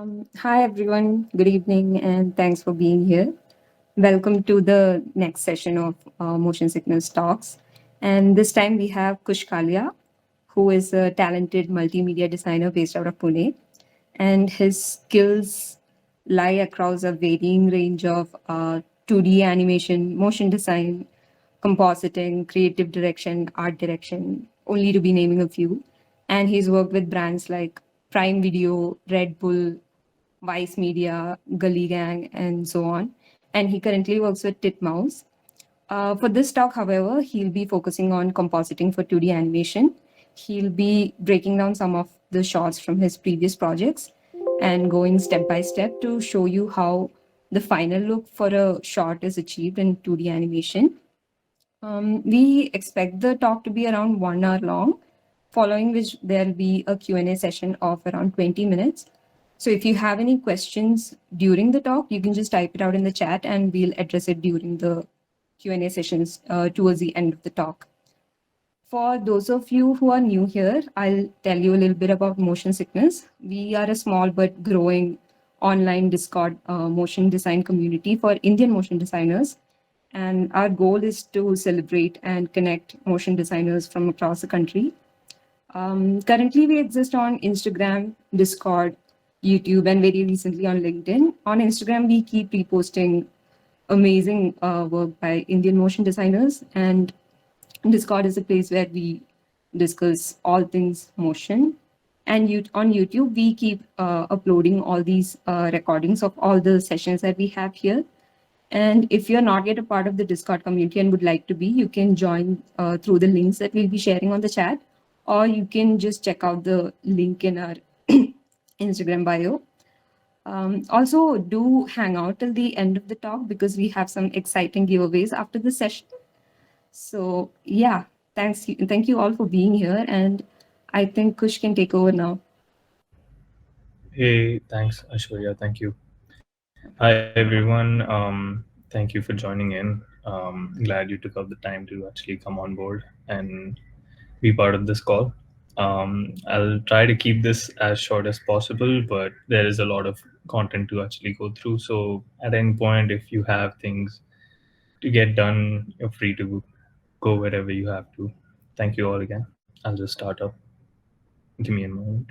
Hi, everyone. Good evening, and thanks for being here. Welcome to the next session of Motion Sickness Talks. And this time we have Kush Kalia, who is a talented multimedia designer based out of Pune. And his skills lie across a varying range of 2D animation, motion design, compositing, creative direction, art direction, only to be naming a few. And he's worked with brands like Prime Video, Redbull, Vice Media, Gully Gang, and so on. And he currently works with Titmouse. For this talk, however, he'll be focusing on compositing for 2D animation. He'll be breaking down some of the shots from his previous projects and going step by step to show you how the final look for a shot is achieved in 2D animation. We expect the talk to be around 1 hour long, following which there'll be a Q&A session of around 20 minutes. So if you have any questions during the talk, you can just type it out in the chat and we'll address it during the Q&A sessions towards the end of the talk. For those of you who are new here, I'll tell you a little bit about Motion Sickness. We are a small but growing online Discord motion design community for Indian motion designers. And our goal is to celebrate and connect motion designers from across the country. Currently, we exist on Instagram, Discord, YouTube, and very recently on LinkedIn. On Instagram, we keep reposting amazing work by Indian motion designers, and Discord is a place where we discuss all things motion. And on YouTube, we keep uploading all these recordings of all the sessions that we have here. And if you're not yet a part of the Discord community and would like to be, you can join through the links that we'll be sharing on the chat, or you can just check out the link in our Instagram bio. Also, do hang out till the end of the talk because we have some exciting giveaways after the session. So yeah, thank you all for being here, and I think Kush can take over now. Hey, thanks, Ashwarya. Thank you. Hi, everyone. Thank you for joining in. Glad you took out the time to actually come on board and be part of this call. I'll try to keep this as short as possible, but there is a lot of content to actually go through. So at any point, if you have things to get done, you're free to go wherever you have to. Thank you all again. I'll just start up. Give me a moment.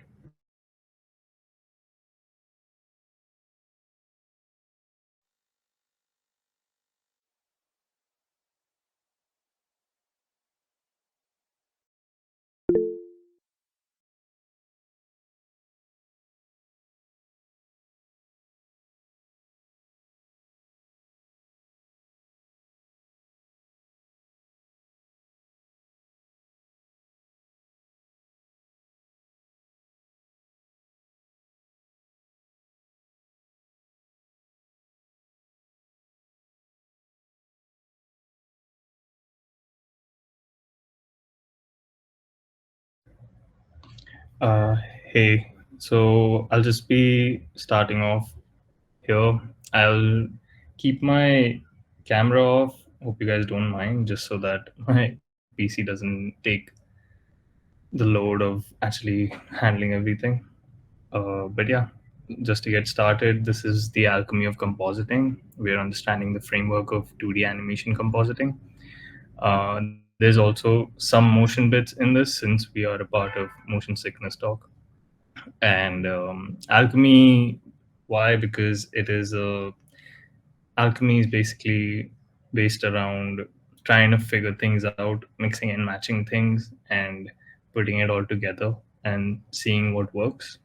Uh, hey, so I'll just be starting off here. I'll keep my camera off. Hope you guys don't mind, just so that my PC doesn't take the load of actually handling everything. But yeah, just to get started, this is the alchemy of compositing. We're understanding the framework of 2D animation compositing. There's also some motion bits in this since we are a part of Motion Sickness Talk. And alchemy, why? Because it is a alchemy is basically based around trying to figure things out, mixing and matching things, and putting it all together and seeing what works.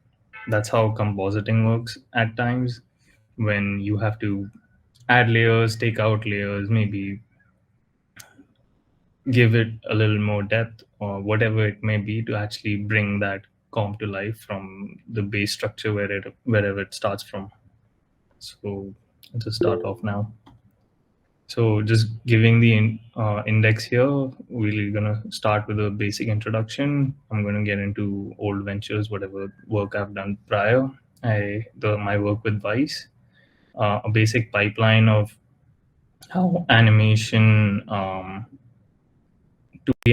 That's how compositing works at times, when you have to add layers, take out layers, maybe give it a little more depth or whatever it may be to actually bring that comp to life from the base structure wherever it starts from. So let's just start off now. So just giving the index here, we're gonna start with a basic introduction. I'm gonna get into old ventures, whatever work I've done prior. My work with Vice, a basic pipeline of how animation to the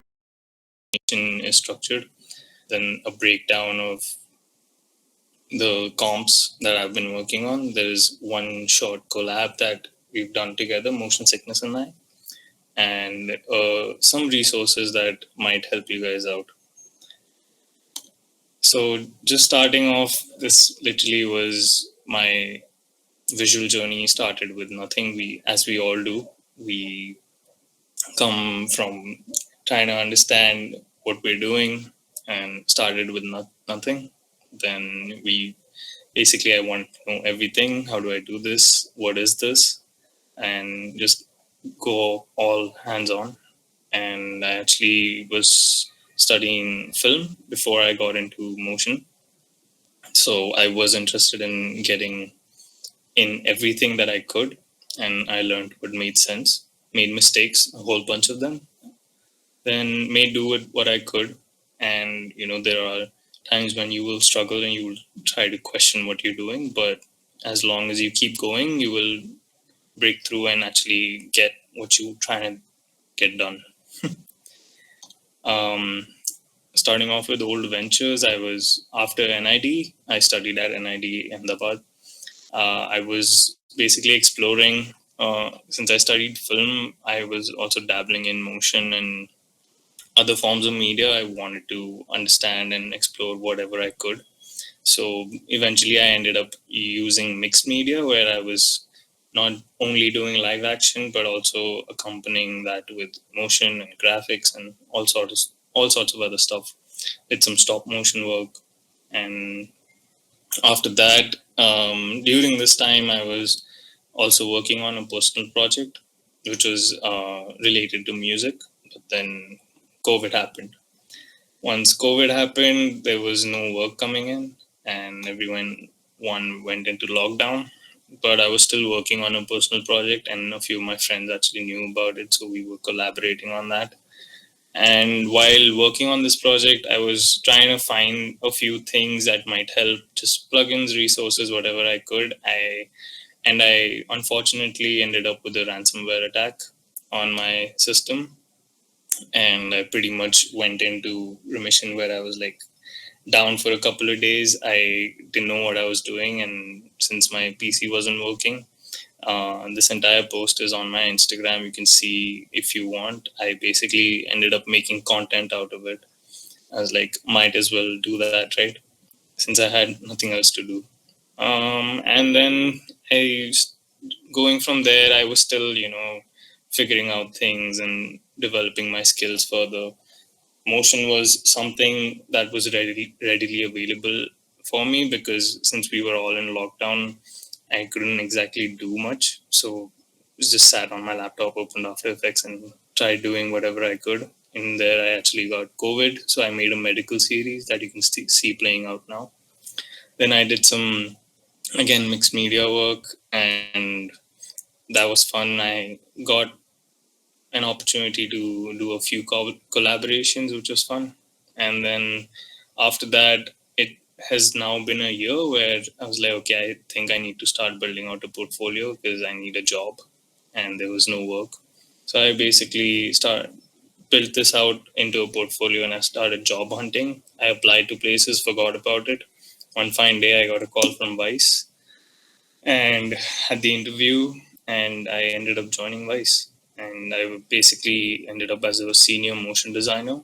animation is structured, then a breakdown of the comps that I've been working on, there is one short collab that we've done together, Motion Sickness and I, and some resources that might help you guys out. So just starting off, this literally was my visual journey. Started with nothing. As we all do, we come from trying to understand what we're doing and started with nothing. Then basically I want to know everything. How do I do this? What is this? And just go all hands on. And I actually was studying film before I got into motion. So I was interested in getting in everything that I could, and I learned what made sense, made mistakes, a whole bunch of them, then made do with what I could. And there are times when you will struggle and you will try to question what you're doing, but as long as you keep going, you will break through and actually get what you're trying to get done. um, Starting off with old ventures, I was after NID. I studied at NID Ahmedabad. I was basically exploring. Since I studied film, I was also dabbling in motion and other forms of media. I wanted to understand and explore whatever I could. So eventually, I ended up using mixed media, where I was not only doing live action but also accompanying that with motion and graphics and all sorts of other stuff. Did some stop motion work, and after that, during this time, I was also working on a personal project which was related to music. But then COVID happened. Once COVID happened, there was no work coming in, and one went into lockdown. But I was still working on a personal project, and a few of my friends actually knew about it, so we were collaborating on that. And while working on this project, I was trying to find a few things that might help, just plugins, resources, whatever I could. I unfortunately ended up with a ransomware attack on my system, and I pretty much went into remission where I was like down for a couple of days. I didn't know what I was doing, and since my PC wasn't working, this entire post is on my Instagram. You can see if you want. I basically ended up making content out of it. I was like, might as well do that, right? Since I had nothing else to do. And then I, going from there, I was still, figuring out things and developing my skills further. Motion was something that was readily available for me because since we were all in lockdown, I couldn't exactly do much. So I just sat on my laptop, opened After Effects, and tried doing whatever I could. In there, I actually got COVID, so I made a medical series that you can see playing out now. Then I did some, again, mixed media work, and that was fun. I got an opportunity to do a few collaborations, which was fun. And then after that, it has now been a year where I was like, okay, I think I need to start building out a portfolio because I need a job, and there was no work. So I basically built this out into a portfolio, and I started job hunting. I applied to places, forgot about it. One fine day, I got a call from Vice and had the interview, and I ended up joining Vice. And I basically ended up as a senior motion designer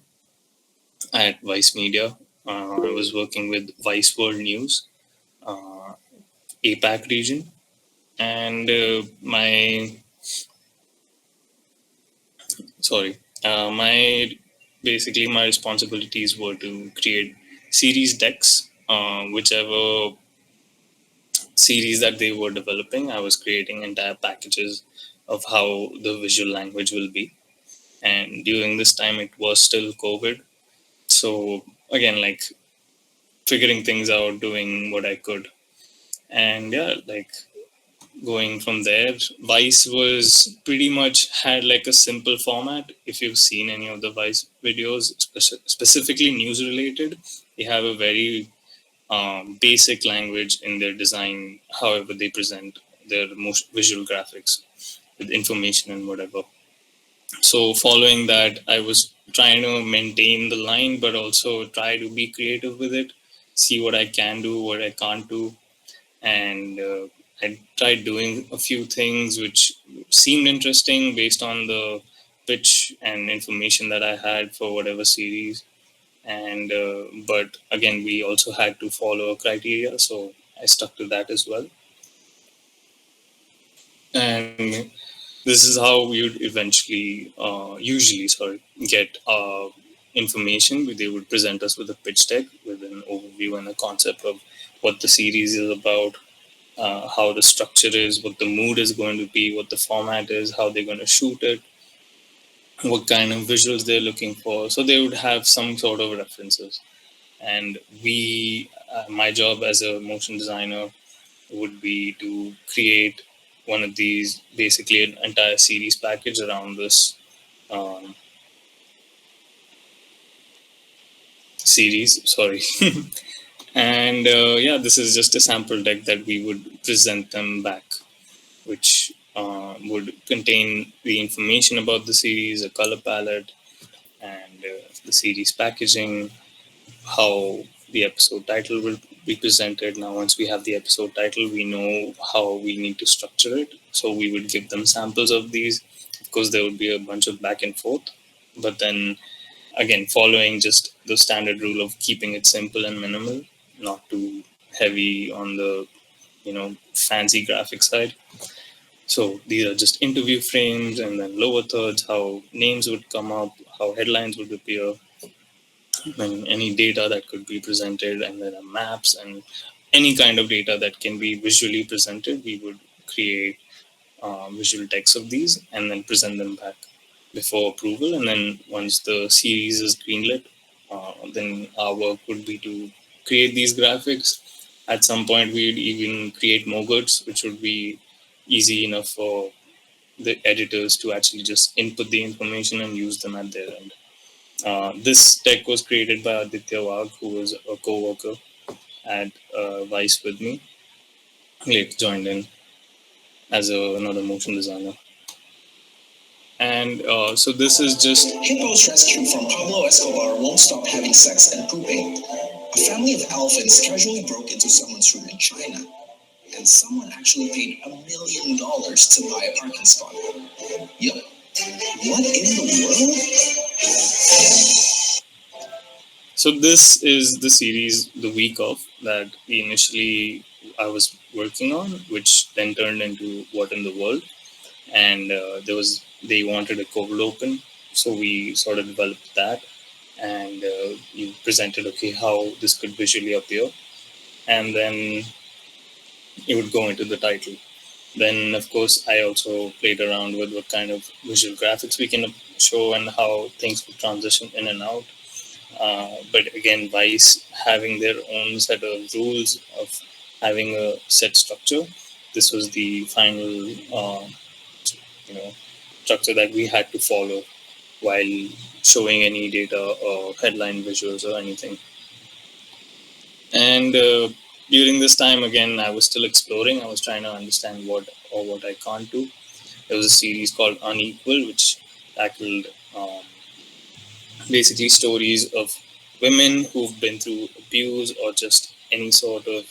at Vice Media. I was working with Vice World News, uh, APAC region, and my basically my responsibilities were to create series decks, whichever series that they were developing. I was creating entire packages of how the visual language will be. And during this time, it was still COVID. So again, like figuring things out, doing what I could. And yeah, like going from there, Vice was pretty much had like a simple format. If you've seen any of the Vice videos, specifically news related, they have a very basic language in their design, however they present their most visual graphics with information and whatever. So following that, I was trying to maintain the line, but also try to be creative with it. see what I can do, what I can't do. And I tried doing a few things which seemed interesting based on the pitch and information that I had for whatever series. And but again, we also had to follow a criteria, so I stuck to that as well. And this is how we would eventually, usually, get information. They would present us with a pitch deck with an overview and a concept of what the series is about, how the structure is, what the mood is going to be, what the format is, how they're going to shoot it, what kind of visuals they're looking for. So they would have some sort of references. And my job as a motion designer would be to create one of these, basically an entire series package around this um, series. Sorry. And yeah, this is just a sample deck that we would present them back, which would contain the information about the series, a color palette, and the series packaging, how the episode title will be presented. Now, once we have the episode title, we know how we need to structure it. So we would give them samples of these. Of course, there would be a bunch of back and forth, but then again, following just the standard rule of keeping it simple and minimal, not too heavy on the fancy graphic side. So these are just interview frames, and then lower thirds, how names would come up, how headlines would appear, and any data that could be presented, and then maps and any kind of data that can be visually presented. We would create visual text of these and then present them back before approval. And then once the series is greenlit, then our work would be to create these graphics. At some point, we'd even create mogurts, which would be easy enough for the editors to actually just input the information and use them at their end. This tech was created by Aditya Wagh, who was a co-worker at Vice with me. He joined in as another motion designer. And so this is just... Hippos rescued from Pablo Escobar won't stop having sex and pooping. A family of elephants casually broke into someone's room in China, and someone actually paid $1 million to buy a parking spot. Yup. What in the world? So this is the series, The Week Of, that I was working on, which then turned into What in the World. And they wanted a cold open, so we sort of developed that, and you presented how this could visually appear, and then it would go into the title. Then of course I also played around with what kind of visual graphics we can show and how things would transition in and out. But again, Vice having their own set of rules of having a set structure, this was the final structure that we had to follow while showing any data or headline visuals or anything. And during this time, again, I was still exploring. I was trying to understand what I can't do. There was a series called Unequal, which tackled basically stories of women who've been through abuse or just any sort of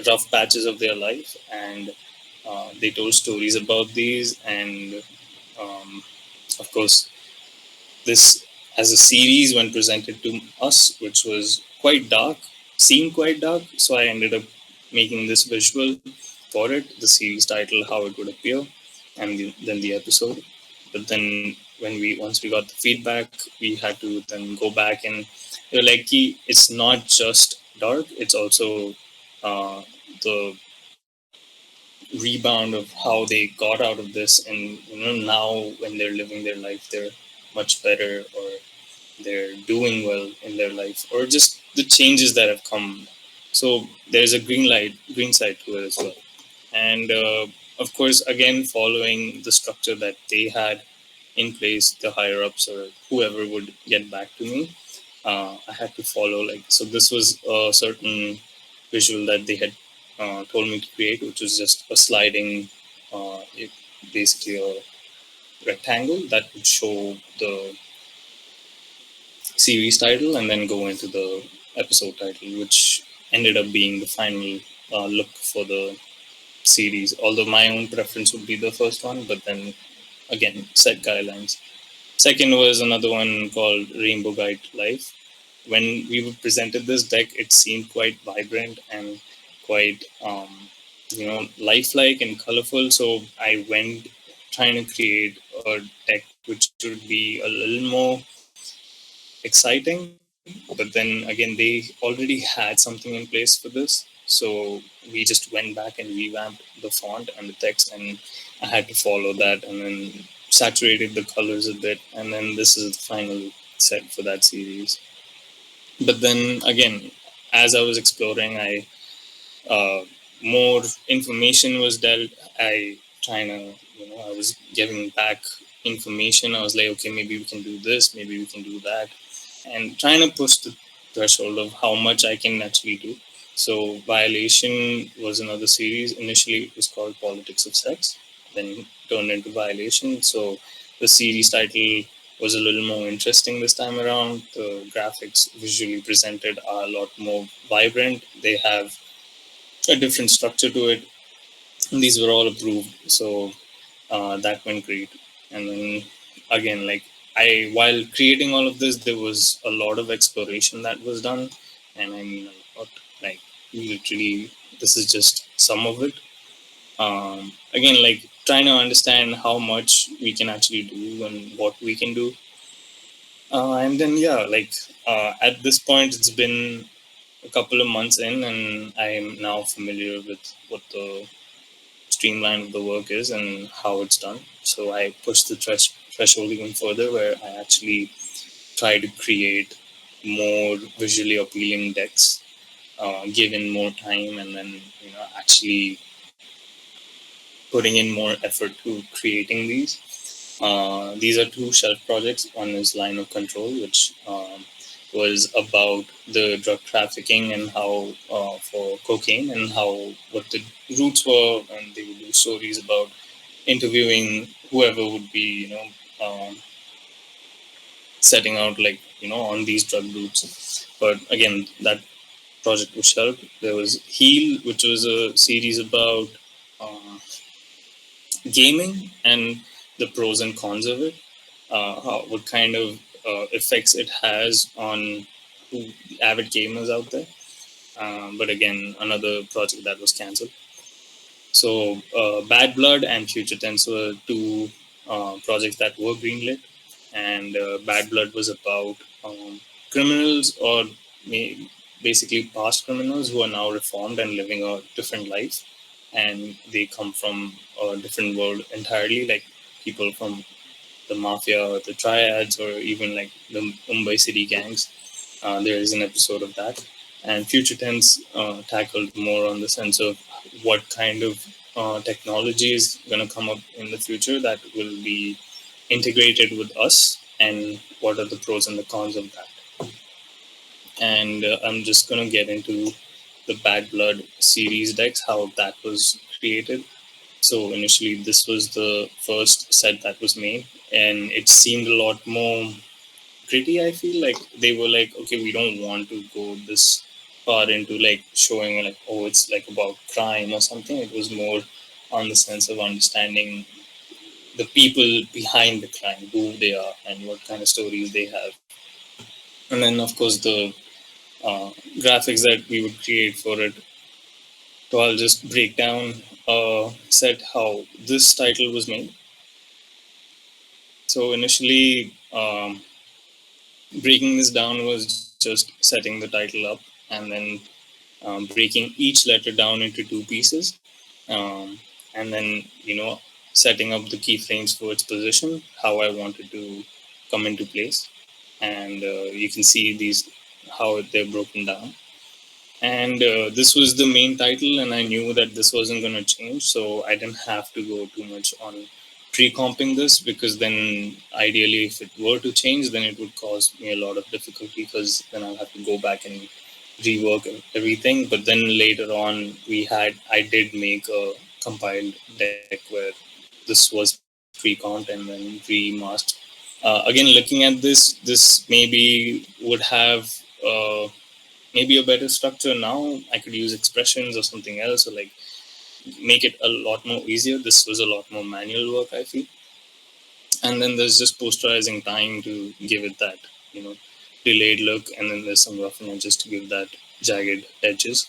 rough patches of their life, and they told stories about these. And of course, this as a series, when presented to us, which was quite dark, seemed quite dark, so I ended up making this visual for it, the series title, how it would appear, and then the episode. But then once we got the feedback, we had to then go back, and they were like, it's not just dark, it's also the rebound of how they got out of this, and now when they're living their life, they're much better, or they're doing well in their life, or just the changes that have come. So there's a green side to it as well. And of course, again, following the structure that they had in place, the higher ups or whoever would get back to me, I had to follow. So this was a certain visual that they had told me to create, which was just a sliding, basically a rectangle that would show the series title and then go into the episode title, which ended up being the final look for the series. Although my own preference would be the first one, but then again, set guidelines. Second was another one called Rainbow Guide Life. When we presented this deck, it seemed quite vibrant and quite, lifelike and colorful. So I went trying to create a deck which would be a little more exciting. But then again, they already had something in place for this. So we just went back and revamped the font and the text, and I had to follow that and then saturated the colors a bit. And then this is the final set for that series. But then again, as I was exploring, uh, more information was dealt. I was giving back information. I was like, okay, maybe we can do this, maybe we can do that, and trying to push the threshold of how much I can actually do. So Violation was another series. Initially, it was called Politics of Sex, then turned into Violation. So the series title was a little more interesting this time around. The graphics visually presented are a lot more vibrant. They have a different structure to it. And these were all approved, so that went great. And then again, like while creating all of this, there was a lot of exploration that was done, and I mean a lot. Like literally, this is just some of it. Again, like trying to understand how much we can actually do and what we can do. And then at this point, it's been a couple of months in, and I'm now familiar with what the streamline of the work is and how it's done. So I push the threshold even further, where I actually try to create more visually appealing decks, given more time, and then actually putting in more effort to creating these. These are two shelf projects. One is Line of Control, which was about the drug trafficking and how for cocaine and how what the roots were, and they would do stories about interviewing whoever would be setting out on these drug routes. But again, that project was shelved. There was Heal, which was a series about uh, gaming and the pros and cons of it, what kind of effects it has on avid gamers out there. But again, another project that was cancelled. So Bad Blood and Future Tense were two projects that were greenlit, and Bad Blood was about criminals or basically past criminals who are now reformed and living a different life, and they come from a different world entirely, like people from the mafia or the triads or even like the Mumbai city gangs. There is an episode of that. And Future Tense tackled more on the sense of what kind of technology is going to come up in the future that will be integrated with us, and what are the pros and the cons of that. And I'm just going to get into the Bad Blood series decks, how that was created. So initially, this was the first set that was made, and it seemed a lot more gritty. I feel like they were like, okay, we don't want to go this far into like showing like, oh, it's like about crime or something. It was more on the sense of understanding the people behind the crime, who they are, and what kind of stories they have. And then, of course, the graphics that we would create for it. So I'll just break down set how this title was made. So initially, breaking this down was just setting the title up and then breaking each letter down into two pieces, and then setting up the keyframes for its position, how I wanted to come into place, and you can see these how they're broken down. And this was the main title, and I knew that this wasn't going to change, so I didn't have to go too much on pre-comping this, because then ideally if it were to change, then it would cause me a lot of difficulty, because then I'll have to go back and rework everything. But then later on, I did make a compiled deck where this was pre-comped and then remastered. Again, looking at this maybe would have maybe a better structure now. I could use expressions or something else, or like make it a lot more easier. This was a lot more manual work, I feel. And then there's just posterizing time to give it that, delayed look, and then there's some roughing edges to give that jagged edges.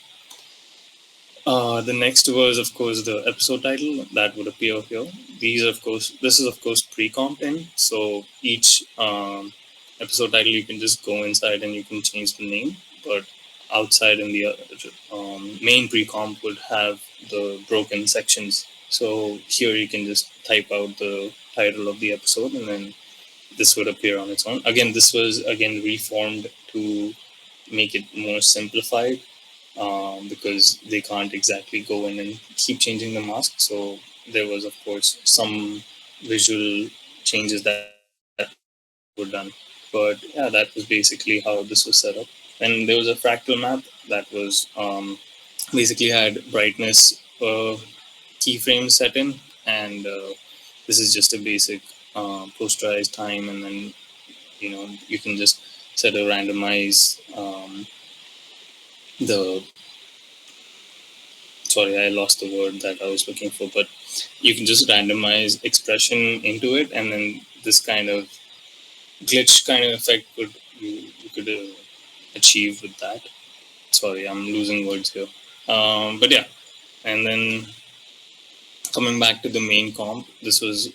The next was, of course, the episode title that would appear here. This is of course pre-comp in, so each episode title you can just go inside and you can change the name, but outside in the main pre-comp would have the broken sections. So here you can just type out the title of the episode, and then this would appear on its own. Again, this was reformed to make it more simplified, because they can't exactly go in and keep changing the mask. So there was, of course, some visual changes that were done. But yeah, that was basically how this was set up. And there was a fractal map that was basically had brightness keyframes set in, and this is just a basic posterized time, and then you can just set a randomize the sorry, I lost the word that I was looking for, but you can just randomize expression into it, and then this kind of glitch kind of effect you could achieve with that. Sorry, I'm losing words here. But yeah, and then coming back to the main comp, this was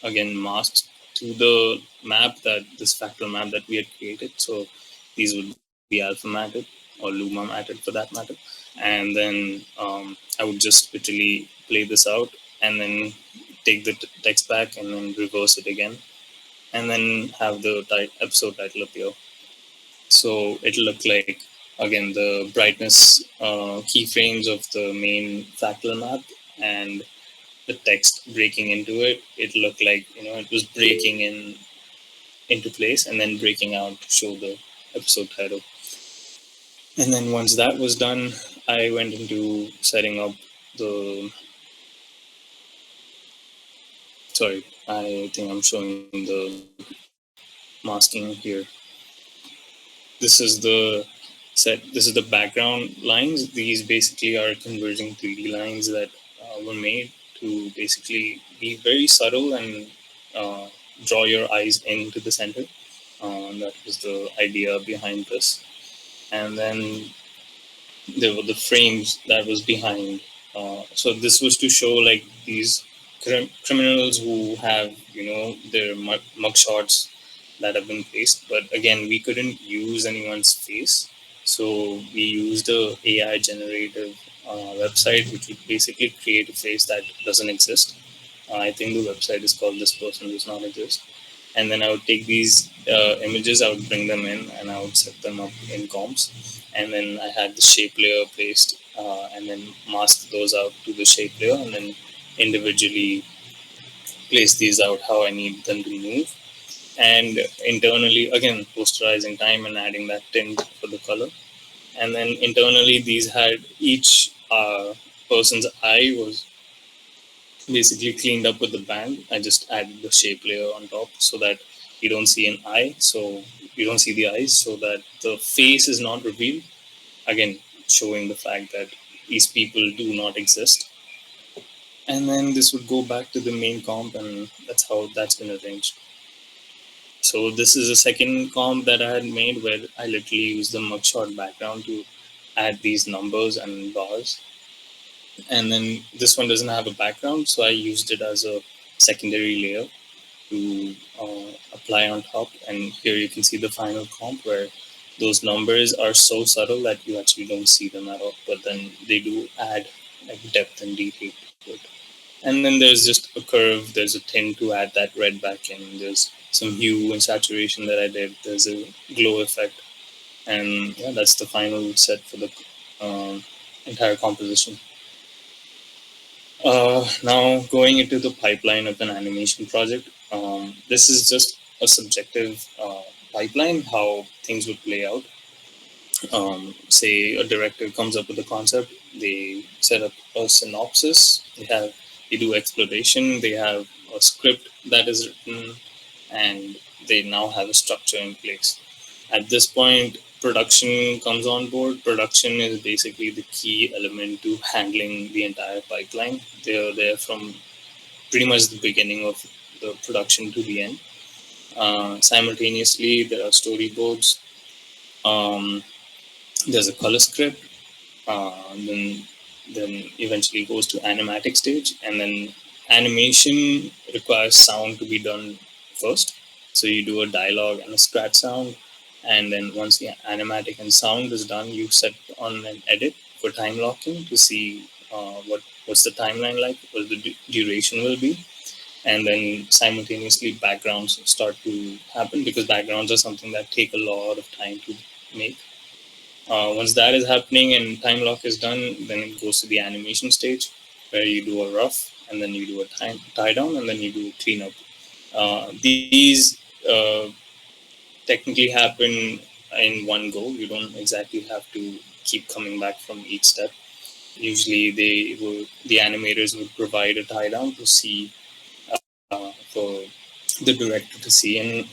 again masked to the map, this fractal map that we had created. So these would be alpha matted or luma matted for that matter. And then I would just literally play this out and then take the text back and then reverse it again, and then have the episode title appear. So it'll look like, again, the brightness keyframes of the main fractal map and the text breaking into it. It looked like it was breaking into place and then breaking out to show the episode title. And then once that was done, I went into setting up the. Sorry, I think I'm showing the masking here. This is the set. This is the background lines. These basically are converging 3D lines that were made to basically be very subtle and draw your eyes into the center. That was the idea behind this. And then there were the frames that was behind. So this was to show like these criminals who have their mugshots that have been placed. But again, we couldn't use anyone's face, so we used a AI generative website which would basically create a face that doesn't exist. I think the website is called This Person Does Not Exist. And then I would take these images, I would bring them in, and I would set them up in comps. And then I had the shape layer placed, and then mask those out to the shape layer, and then individually place these out how I need them to move. And internally, again, posterizing time and adding that tint for the color. And then internally, these had each person's eye was basically cleaned up with the band. I just added the shape layer on top so that you don't see an eye, so you don't see the eyes, so that the face is not revealed. Again, showing the fact that these people do not exist. And then this would go back to the main comp, and that's how that's been arranged. So this is a second comp that I had made where I literally used the mugshot background to add these numbers and bars. And then this one doesn't have a background, so I used it as a secondary layer to apply on top. And here you can see the final comp where those numbers are so subtle that you actually don't see them at all, but then they do add like depth and detail to it. And then there's just a curve, there's a tint to add that red back in, there's some hue and saturation that I did, there's a glow effect. And yeah, that's the final set for the entire composition. Now going into the pipeline of an animation project, this is just a subjective pipeline, how things would play out. Say a director comes up with a concept, they set up a synopsis, they do exploration, they have a script that is written, and they now have a structure in place. At this point, production comes on board. Production is basically the key element to handling the entire pipeline. They're there from pretty much the beginning of the production to the end. Simultaneously, there are storyboards. There's a color script. Then eventually goes to animatic stage, and then animation requires sound to be done first. So you do a dialogue and a scratch sound, and then once the animatic and sound is done, you set on an edit for time locking to see what's the timeline like, what the duration will be, and then simultaneously backgrounds start to happen, because backgrounds are something that take a lot of time to make. Once that is happening and time lock is done, then it goes to the animation stage, where you do a rough, and then you do a tie down, and then you do a cleanup. These technically happen in one go. You don't exactly have to keep coming back from each step. Usually, the animators would provide a tie down to see for the director to see and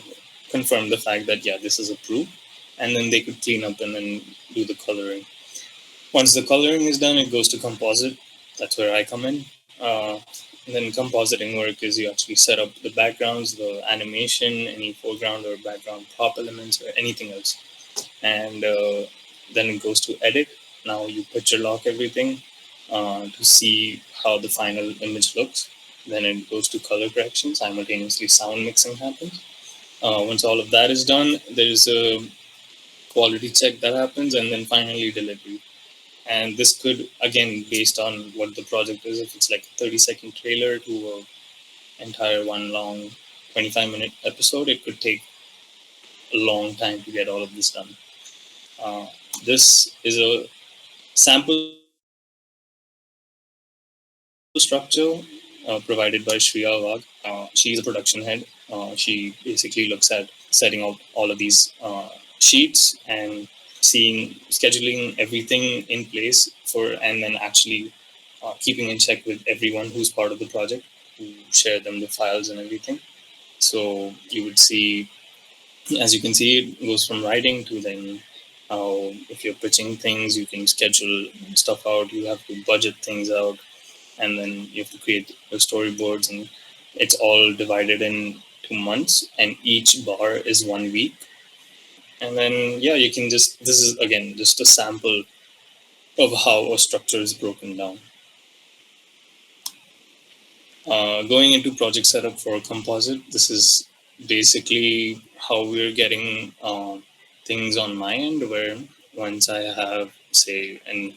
confirm the fact that this is approved, and then they could clean up and then do the coloring. Once the coloring is done, it goes to composite. That's where I come in. And then compositing work is you actually set up the backgrounds, the animation, any foreground or background prop elements, or anything else. And then it goes to edit. Now you picture lock everything to see how the final image looks. Then it goes to color correction. Simultaneously, sound mixing happens. Once all of that is done, there's a quality check that happens, and then finally delivery. And this could, again, based on what the project is, if it's like a 30-second trailer to an entire one long 25-minute episode, it could take a long time to get all of this done. This is a sample structure provided by Shriya Wag. She's a production head. She basically looks at setting out all of these sheets and scheduling everything in place and then actually keeping in check with everyone who's part of the project, who share them the files and everything. So you would see, as you can see, it goes from writing to then if you're pitching things, you can schedule stuff out, you have to budget things out, and then you have to create the storyboards, and it's all divided into months, and each bar is 1 week. And then you can this is again just a sample of how a structure is broken down. Going into project setup for a composite, this is basically how we're getting things on my end, where once I have, say, and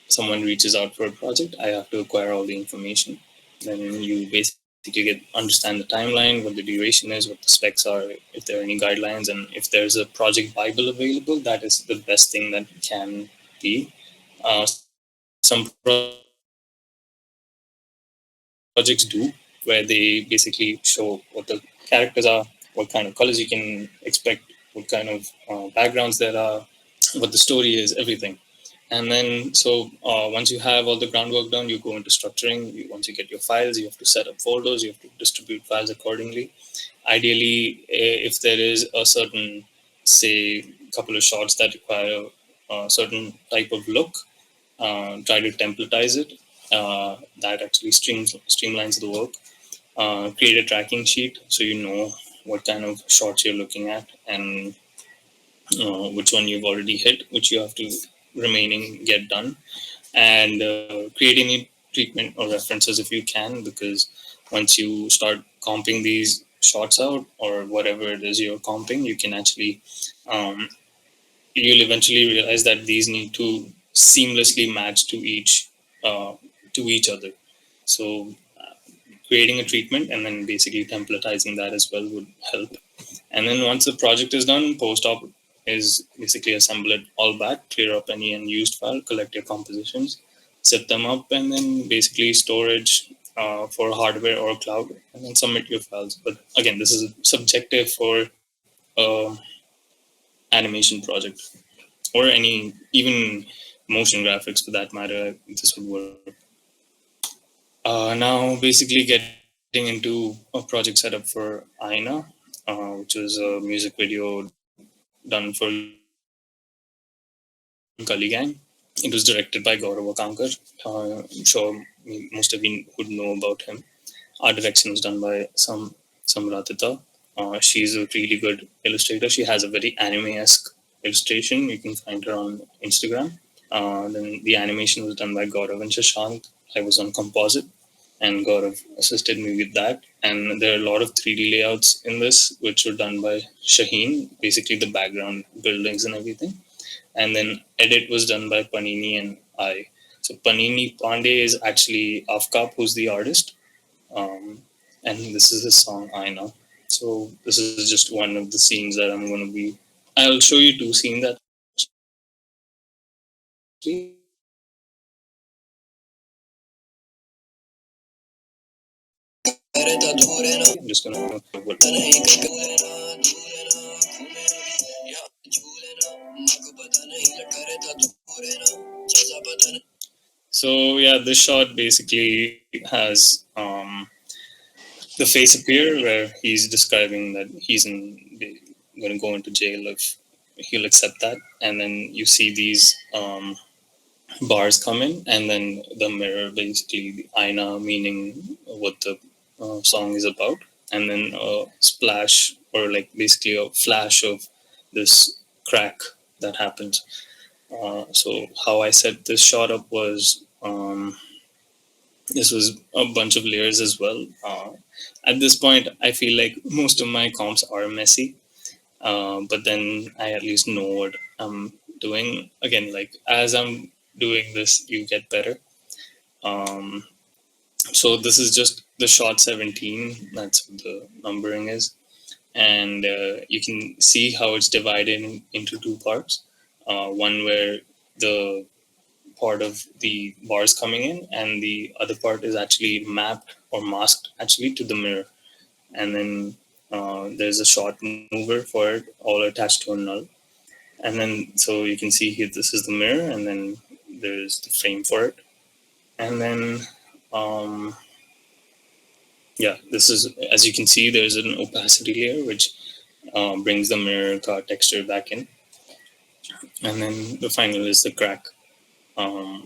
someone reaches out for a project, I have to acquire all the information. Then you basically understand the timeline, what the duration is, what the specs are, if there are any guidelines, and if there's a project Bible available, that is the best thing that can be. Some projects do, where they basically show what the characters are, what kind of colors you can expect, what kind of backgrounds there are, what the story is, everything. And then, so once you have all the groundwork done, you go into structuring. Once you get your files, you have to set up folders, you have to distribute files accordingly. Ideally, if there is a certain, say, couple of shots that require a certain type of look, try to templatize it. That actually streamlines the work. Create a tracking sheet so you know what kind of shots you're looking at, and which one you've already hit, which you have to remaining get done, and create any treatment or references if you can, because once you start comping these shots out or whatever it is you're comping, you can actually you'll eventually realize that these need to seamlessly match to each other. So creating a treatment and then basically templatizing that as well would help. And then once the project is done, post-op is basically assemble it all back, clear up any unused file, collect your compositions, set them up, and then basically storage for hardware or cloud, and then submit your files. But again, this is subjective for animation project, or any, even motion graphics for that matter, this would work. Now basically getting into a project setup for Aaina. which was a music video done for Gully Gang. It was directed by Gaurav Akankar. I'm sure most of you would know about him. Art direction was done by Samratita. She's a really good illustrator. She has a very anime-esque illustration. You can find her on Instagram. Then the animation was done by Gaurav and Shashank. I was on Composite, and Gaurav assisted me with that. And there are a lot of 3D layouts in this, which were done by Shaheen, basically the background buildings and everything. And then edit was done by Panini and I. So Panini Pandey is actually Afkap, who's the artist, and this is his song Aaina. So this is just one of the scenes that I'm going to be. I'll show you two scenes actually. I'm just gonna. So yeah, this shot basically has the face appear where he's describing that he's going to go into jail if he'll accept that, and then you see these bars come in, and then the mirror, basically the aina, meaning what the song is about, and then a splash or like basically a flash of this crack that happens. So how I set this shot up was this was a bunch of layers as well. At this point, I feel like most of my comps are messy, but then I at least know what I'm doing. Again, like as I'm doing this, you get better. So this is just the shot 17. That's what the numbering is, and you can see how it's divided into two parts. One where the part of the bars coming in, and the other part is actually mapped or masked actually to the mirror. And then there's a shot mover for it, all attached to a null. And then so you can see here, this is the mirror, and then there's the frame for it. And then yeah, this is, as you can see, there's an opacity layer which brings the mirror texture back in. And then the final is the crack.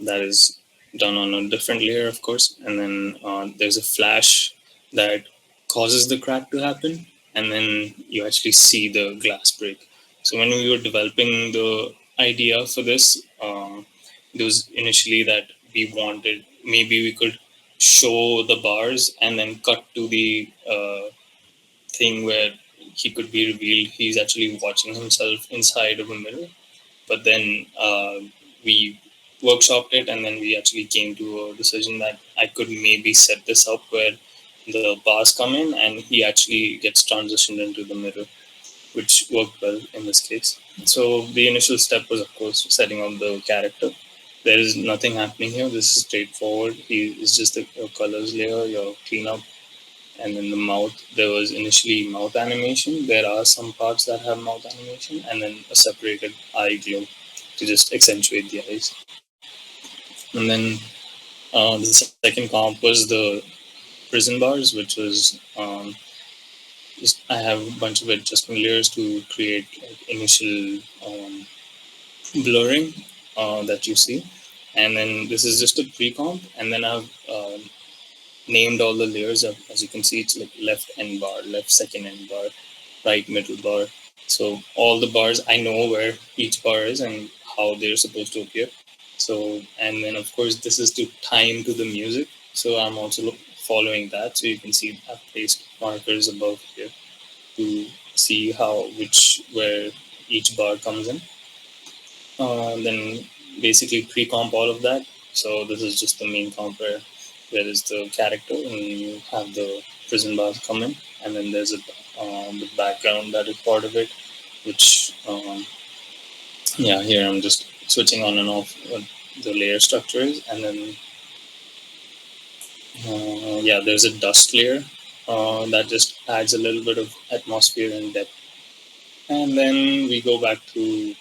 That is done on a different layer, of course. And then there's a flash that causes the crack to happen, and then you actually see the glass break. So when we were developing the idea for this, it was initially that we wanted, maybe we could show the bars and then cut to the thing where he could be revealed he's actually watching himself inside of a mirror. But then we workshopped it, and then we actually came to a decision that I could maybe set this up where the bars come in and he actually gets transitioned into the mirror, which worked well in this case. So the initial step was, of course, setting up the character. There is nothing happening here. This is straightforward. It's just your colors layer, your cleanup, and then the mouth. There was initially mouth animation. There are some parts that have mouth animation, and then a separated eye glow to just accentuate the eyes. And then the second comp was the prison bars, which was just, I have a bunch of adjustment layers to create like initial blurring that you see. And then this is just a pre-comp, and then I've named all the layers up. As you can see, it's like left end bar, left second end bar, right middle bar. So all the bars, I know where each bar is and how they're supposed to appear. So, and then of course this is to time to the music. So I'm also following that. So you can see I've placed markers above here to see where each bar comes in. Then basically pre-comp all of that. So this is just the main comp where there is the character, and you have the prison bars come in, and then there's the background that is part of it, which yeah, here I'm just switching on and off what the layer structure is. And then yeah, there's a dust layer that just adds a little bit of atmosphere and depth. And then we go back to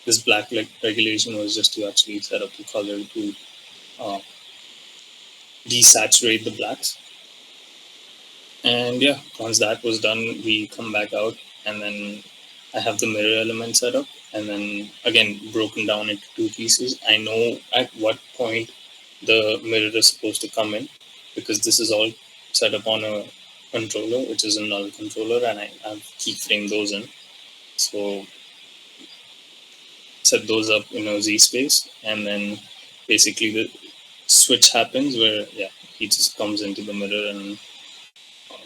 this black regulation was just to actually set up the color to desaturate the blacks. And yeah, once that was done, we come back out, and then I have the mirror element set up, and then again broken down into two pieces. I know at what point the mirror is supposed to come in, because this is all set up on a controller, which is a null controller, and I've keyframed those in. So set those up in a Z space, and then basically the switch happens where he just comes into the mirror and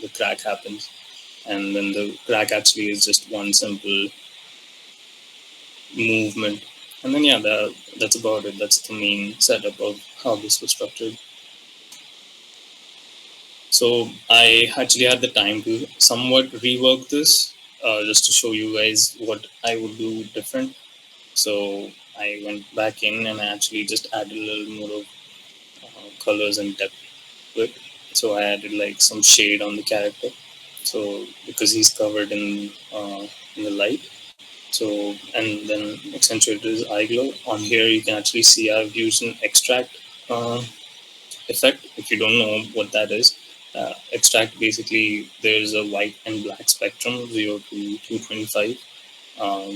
the crack happens, and then the crack actually is just one simple movement, and then that's about it. That's the main setup of how this was structured. So I actually had the time to somewhat rework this, just to show you guys what I would do different. So I went back in and I actually just added a little more of colors and depth to it. So I added like some shade on the character. So because he's covered in the light. So and then accentuated his eye glow. On here you can actually see I've used an extract effect. If you don't know what that is, extract basically there's a white and black spectrum 0 to 225,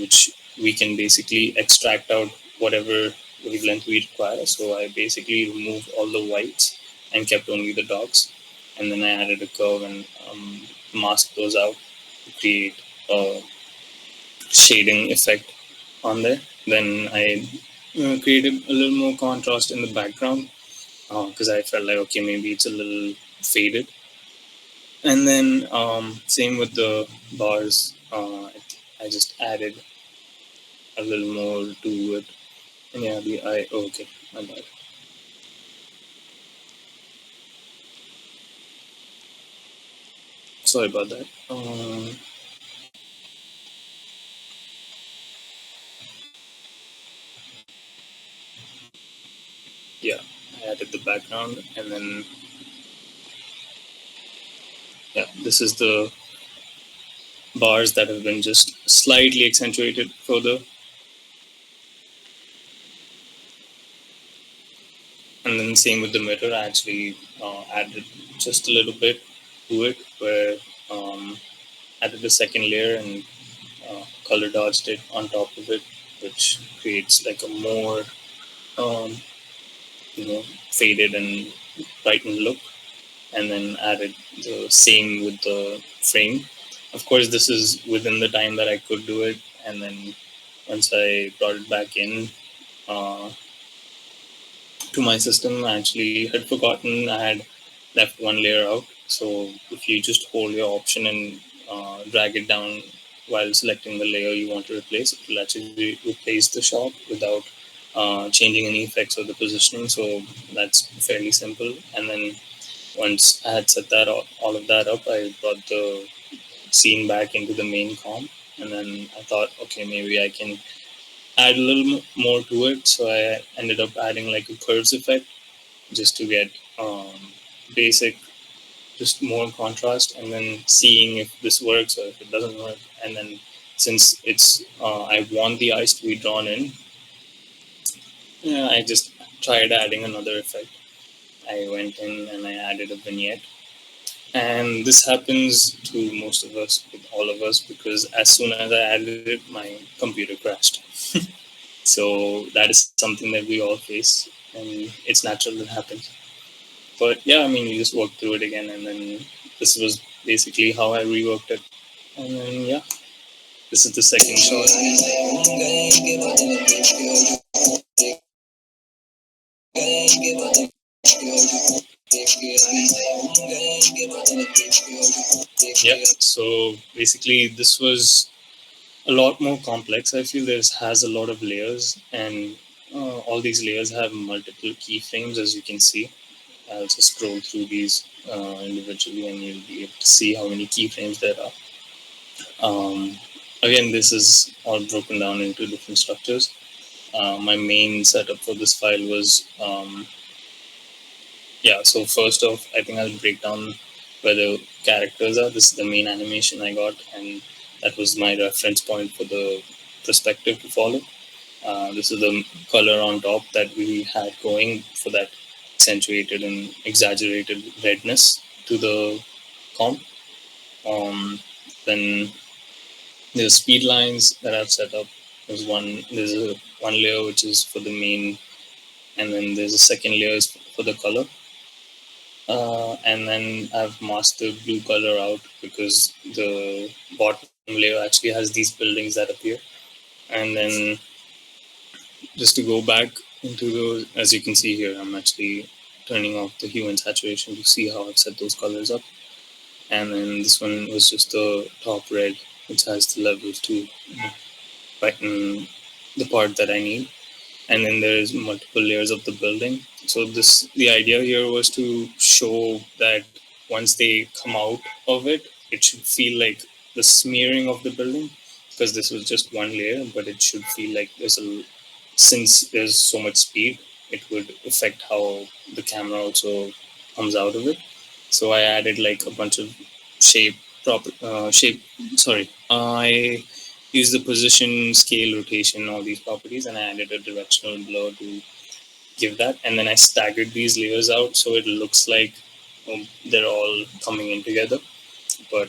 which we can basically extract out whatever wavelength we require. So I basically removed all the whites and kept only the darks, and then I added a curve and masked those out to create a shading effect on there. Then I created a little more contrast in the background, because I felt like, okay, maybe it's a little faded. And then same with the bars, I just added a little more to it. And the eye, okay, my bad. Sorry about that. I added the background, and then this is the bars that have been just slightly accentuated further. And then same with the mirror, I actually added just a little bit to it, where added a second layer and color dodged it on top of it, which creates like a more faded and brightened look. And then added the same with the frame. Of course, this is within the time that I could do it, and then once I brought it back in to my system, I actually had forgotten I had left one layer out. So if you just hold your option and drag it down while selecting the layer you want to replace, it will actually replace the shot without changing any effects or the positioning. So that's fairly simple. And then once I had set that all of that up, I brought the scene back into the main comp, and then I thought, okay, maybe I can add a little more to it. So I ended up adding like a curves effect just to get basic, just more contrast, and then seeing if this works or if it doesn't work. And then since it's I want the eyes to be drawn in, I just tried adding another effect. I went in and I added a vignette. And this happens to most of us, with all of us, because as soon as I added it, my computer crashed. So that is something that we all face, and it's natural it happens. But yeah, I mean, you just work through it again, and then this was basically how I reworked it. And then this is the second shot. So basically this was a lot more complex. I feel this has a lot of layers, and all these layers have multiple keyframes, as you can see. I'll just scroll through these individually, and you'll be able to see how many keyframes there are. Again, this is all broken down into different structures. My main setup for this file was so first off, I think I'll break down where the characters are. This is the main animation I got, and that was my reference point for the perspective to follow. This is the color on top that we had going for that accentuated and exaggerated redness to the comp. Then there's speed lines that I've set up. There's one layer which is for the main, and then there's a second layer for the color. And then I've masked the blue color out because the bottom layer actually has these buildings that appear. And then just to go back into those, as you can see here, I'm actually turning off the hue and saturation to see how I've set those colors up. And then this one was just the top red, which has the levels to brighten the part that I need. And then there's multiple layers of the building. So the idea here was to show that once they come out of it, it should feel like the smearing of the building, because this was just one layer, but it should feel like since there's so much speed, it would affect how the camera also comes out of it. So I added like a bunch of I used the position, scale, rotation, all these properties, and I added a directional blur to give that. And then I staggered these layers out so it looks like they're all coming in together, but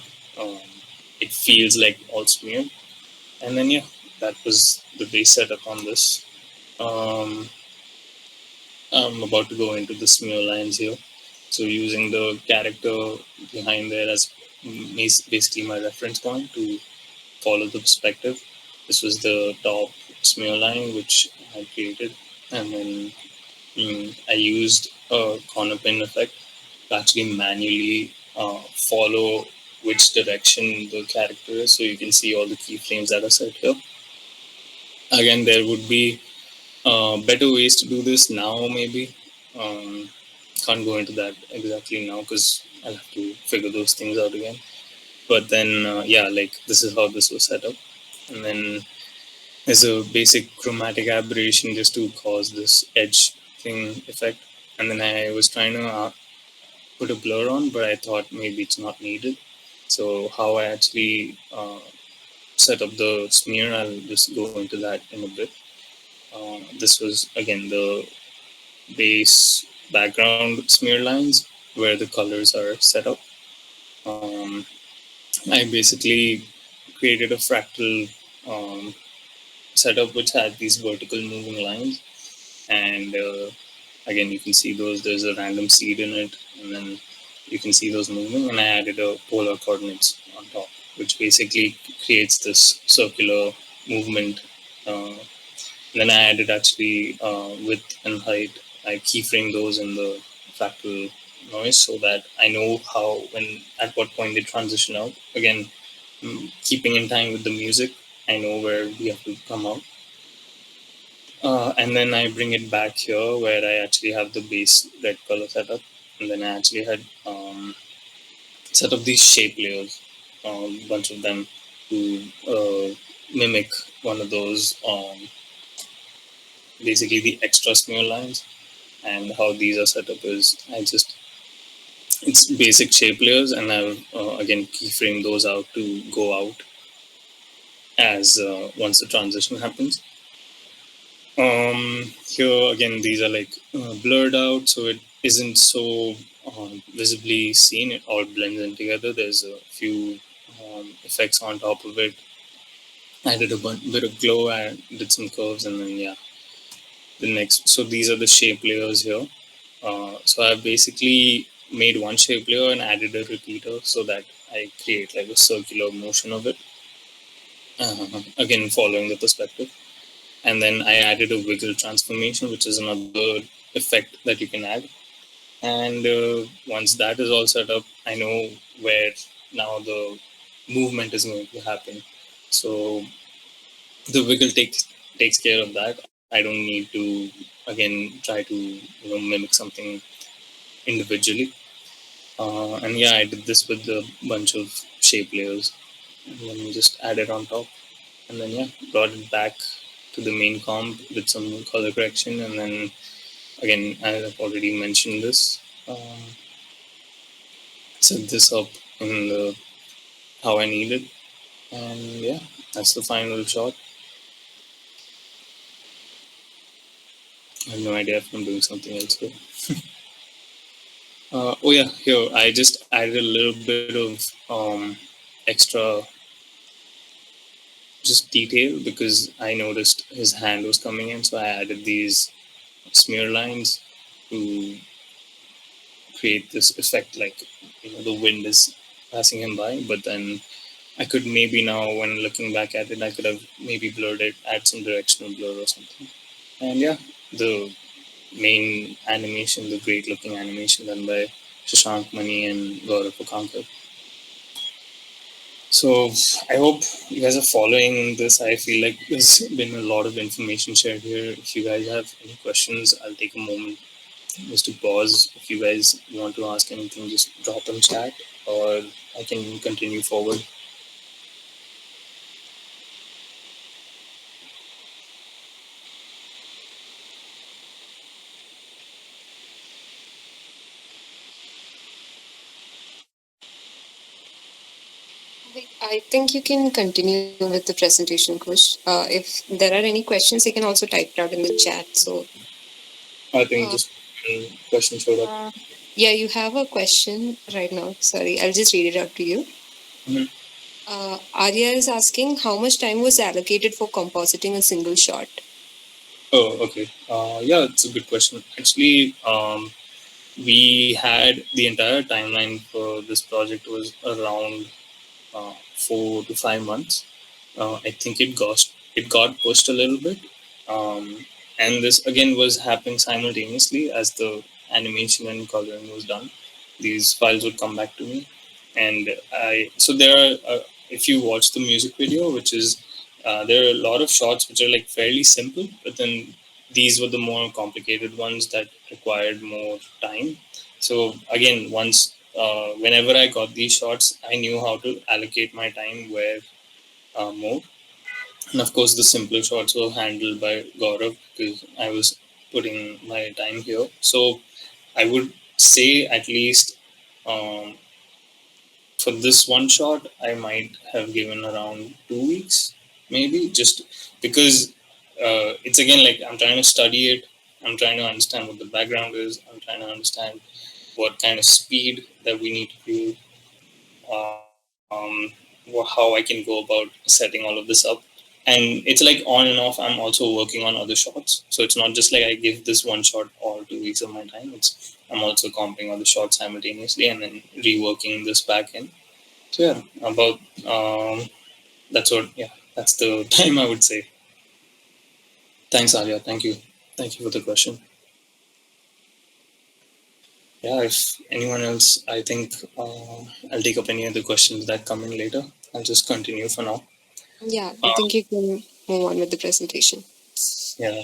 it feels like all smeared. And then that was the base setup on this. I'm about to go into the smear lines here. So using the character behind there as basically my reference point to follow the perspective. This was the top smear line which I created, and then I used a corner pin effect to actually manually follow which direction the character is, so you can see all the keyframes that are set here. Again, there would be better ways to do this now, maybe. Can't go into that exactly now because I'll have to figure those things out again. But then, like this is how this was set up. And then there's a basic chromatic aberration just to cause this edge thing effect. And then I was trying to put a blur on, but I thought maybe it's not needed. So how I actually set up the smear, I'll just go into that in a bit. This was, again, the base background smear lines where the colors are set up. I basically created a fractal setup which had these vertical moving lines, and again you can see those. There's a random seed in it, and then you can see those moving. And I added a polar coordinates on top, which basically creates this circular movement. Then I added actually width and height. I keyframe those in the fractal noise so that I know at what point they transition out. Again, keeping in time with the music, I know where we have to come out. And then I bring it back here where I actually have the base red color setup. And then I actually had set up these shape layers, a bunch of them, to mimic one of those, basically the extra smear lines. And how these are set up is it's basic shape layers, and I've again keyframe those out to go out as once the transition happens. Here again, these are like blurred out, so it isn't so visibly seen. It all blends in together. There's a few effects on top of it. I did a bit of glow, I did some curves, and then the next. So these are the shape layers here. So I've basically made one shape layer and added a repeater so that I create like a circular motion of it. Again, following the perspective. And then I added a wiggle transformation, which is another effect that you can add. And once that is all set up, I know where now the movement is going to happen. So the wiggle takes care of that. I don't need to, again, try to mimic something individually. And I did this with a bunch of shape layers. And then just add it on top. And then, brought it back to the main comp with some color correction. And then, again, I've already mentioned this. Set this up in how I need it. And that's the final shot. I have no idea if I'm doing something else here. Oh yeah, here I just added a little bit of extra just detail because I noticed his hand was coming in, so I added these smear lines to create this effect, like the wind is passing him by. But then I could maybe now, when looking back at it, I could have maybe blurred it, add some directional blur or something. And yeah, the main animation, the great looking animation done by Shashank Mani and Gaurav Pakankar. So I hope you guys are following this. I feel like there's been a lot of information shared here. If you guys have any questions, I'll take a moment just to pause. If you guys want to ask anything, just drop in chat, or I can continue forward. I think you can continue with the presentation, Kush. If there are any questions, you can also type it out in the chat. So, I think uh, just question showed up. yeah, you have a question right now. Sorry, I'll just read it out to you. Mhm. Arya is asking how much time was allocated for compositing a single shot. Oh, okay. Yeah, it's a good question. Actually, we had the entire timeline for this project was around 4 to 5 months. I think it got pushed a little bit, and this again was happening simultaneously as the animation and coloring was done. These files would come back to me, and I so there are if you watch the music video, which is there are a lot of shots which are like fairly simple, but then these were the more complicated ones that required more time. So again, whenever I got these shots, I knew how to allocate my time where more. And of course, the simpler shots were handled by Gaurav because I was putting my time here. So I would say at least um, for this one shot, I might have given around 2 weeks, maybe, just because it's again like I'm trying to study it. I'm trying to understand what the background is. I'm trying to understand what kind of speed that we need to do, how I can go about setting all of this up. And it's like on and off. I'm also working on other shots, so it's not just like I give this one shot all 2 weeks of my time. I'm also comping other shots simultaneously and then reworking this back in. So yeah, about that's the time I would say. Thanks, Arya. Thank you for the question. Yeah, if anyone else, I think I'll take up any other questions that come in later. I'll just continue for now. Yeah, I think you can move on with the presentation. Yeah.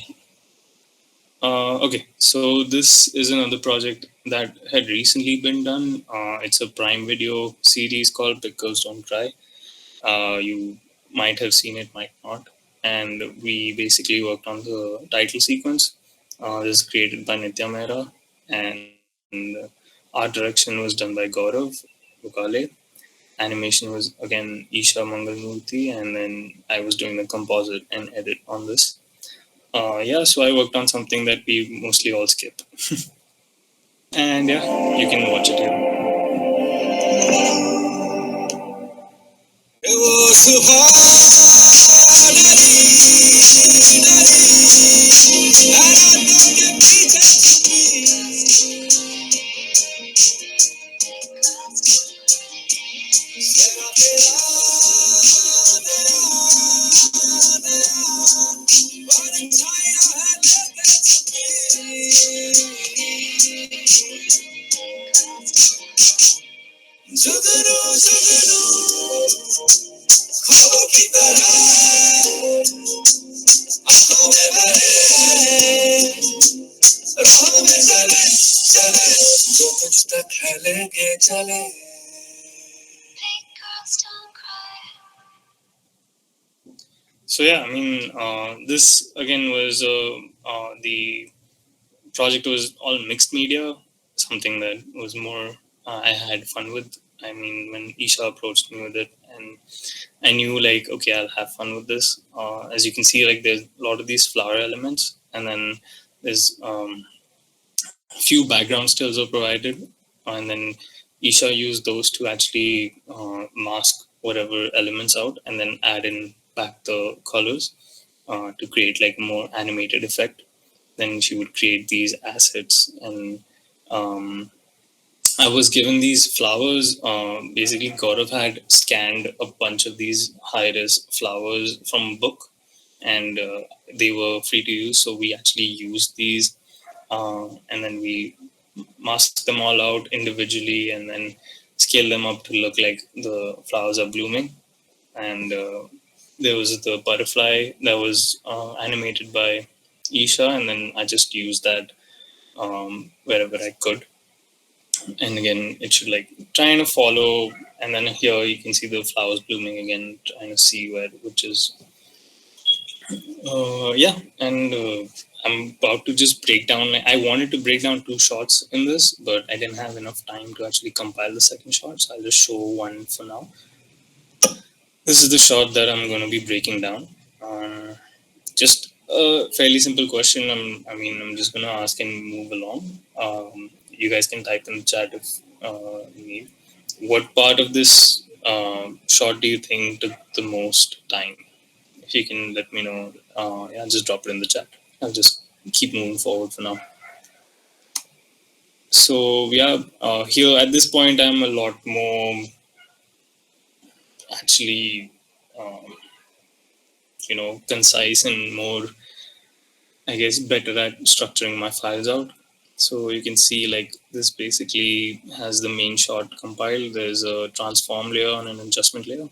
Okay, so this is another project that had recently been done. It's a Prime Video series called Big Girls Don't Cry. You might have seen it, might not. And we basically worked on the title sequence. This is created by Nitya Mehra, and art direction was done by Gaurav Bukale. Animation was again Isha Mangalmurthy, and then I was doing the composite and edit on this. Yeah, so I worked on something that we mostly all skip. And yeah, you can watch it here. So yeah, I mean, this again was the project was all mixed media, something that was more I had fun with. I mean, when Isha approached me with it, and I knew like, okay, I'll have fun with this. As you can see, like there's a lot of these flower elements, and then there's a few background stills are provided and then Isha used those to actually mask whatever elements out, and then add in back the colors to create like a more animated effect. Then she would create these assets, and I was given these flowers. Basically, Gaurav had scanned a bunch of these high-res flowers from a book, and they were free to use. So we actually used these, and then we masked them all out individually, and then scaled them up to look like the flowers are blooming. And there was the butterfly that was animated by Isha, and then I just used that wherever I could. And again, it should like trying to follow, and then here you can see the flowers blooming again, trying to see where which is yeah. And I'm about to just break down. I wanted to break down 2 shots in this, but I didn't have enough time to actually compile the second shot, so I'll just show one for now. This is the shot that I'm going to be breaking down. Just a fairly simple question. I'm just going to ask and move along. You guys can type in the chat if you need. What part of this shot do you think took the most time? If you can let me know, yeah, just drop it in the chat. I'll just keep moving forward for now. So yeah, here at this point, I'm a lot more actually, concise and more, I guess, better at structuring my files out. So you can see like this basically has the main shot compiled. There's a transform layer and an adjustment layer,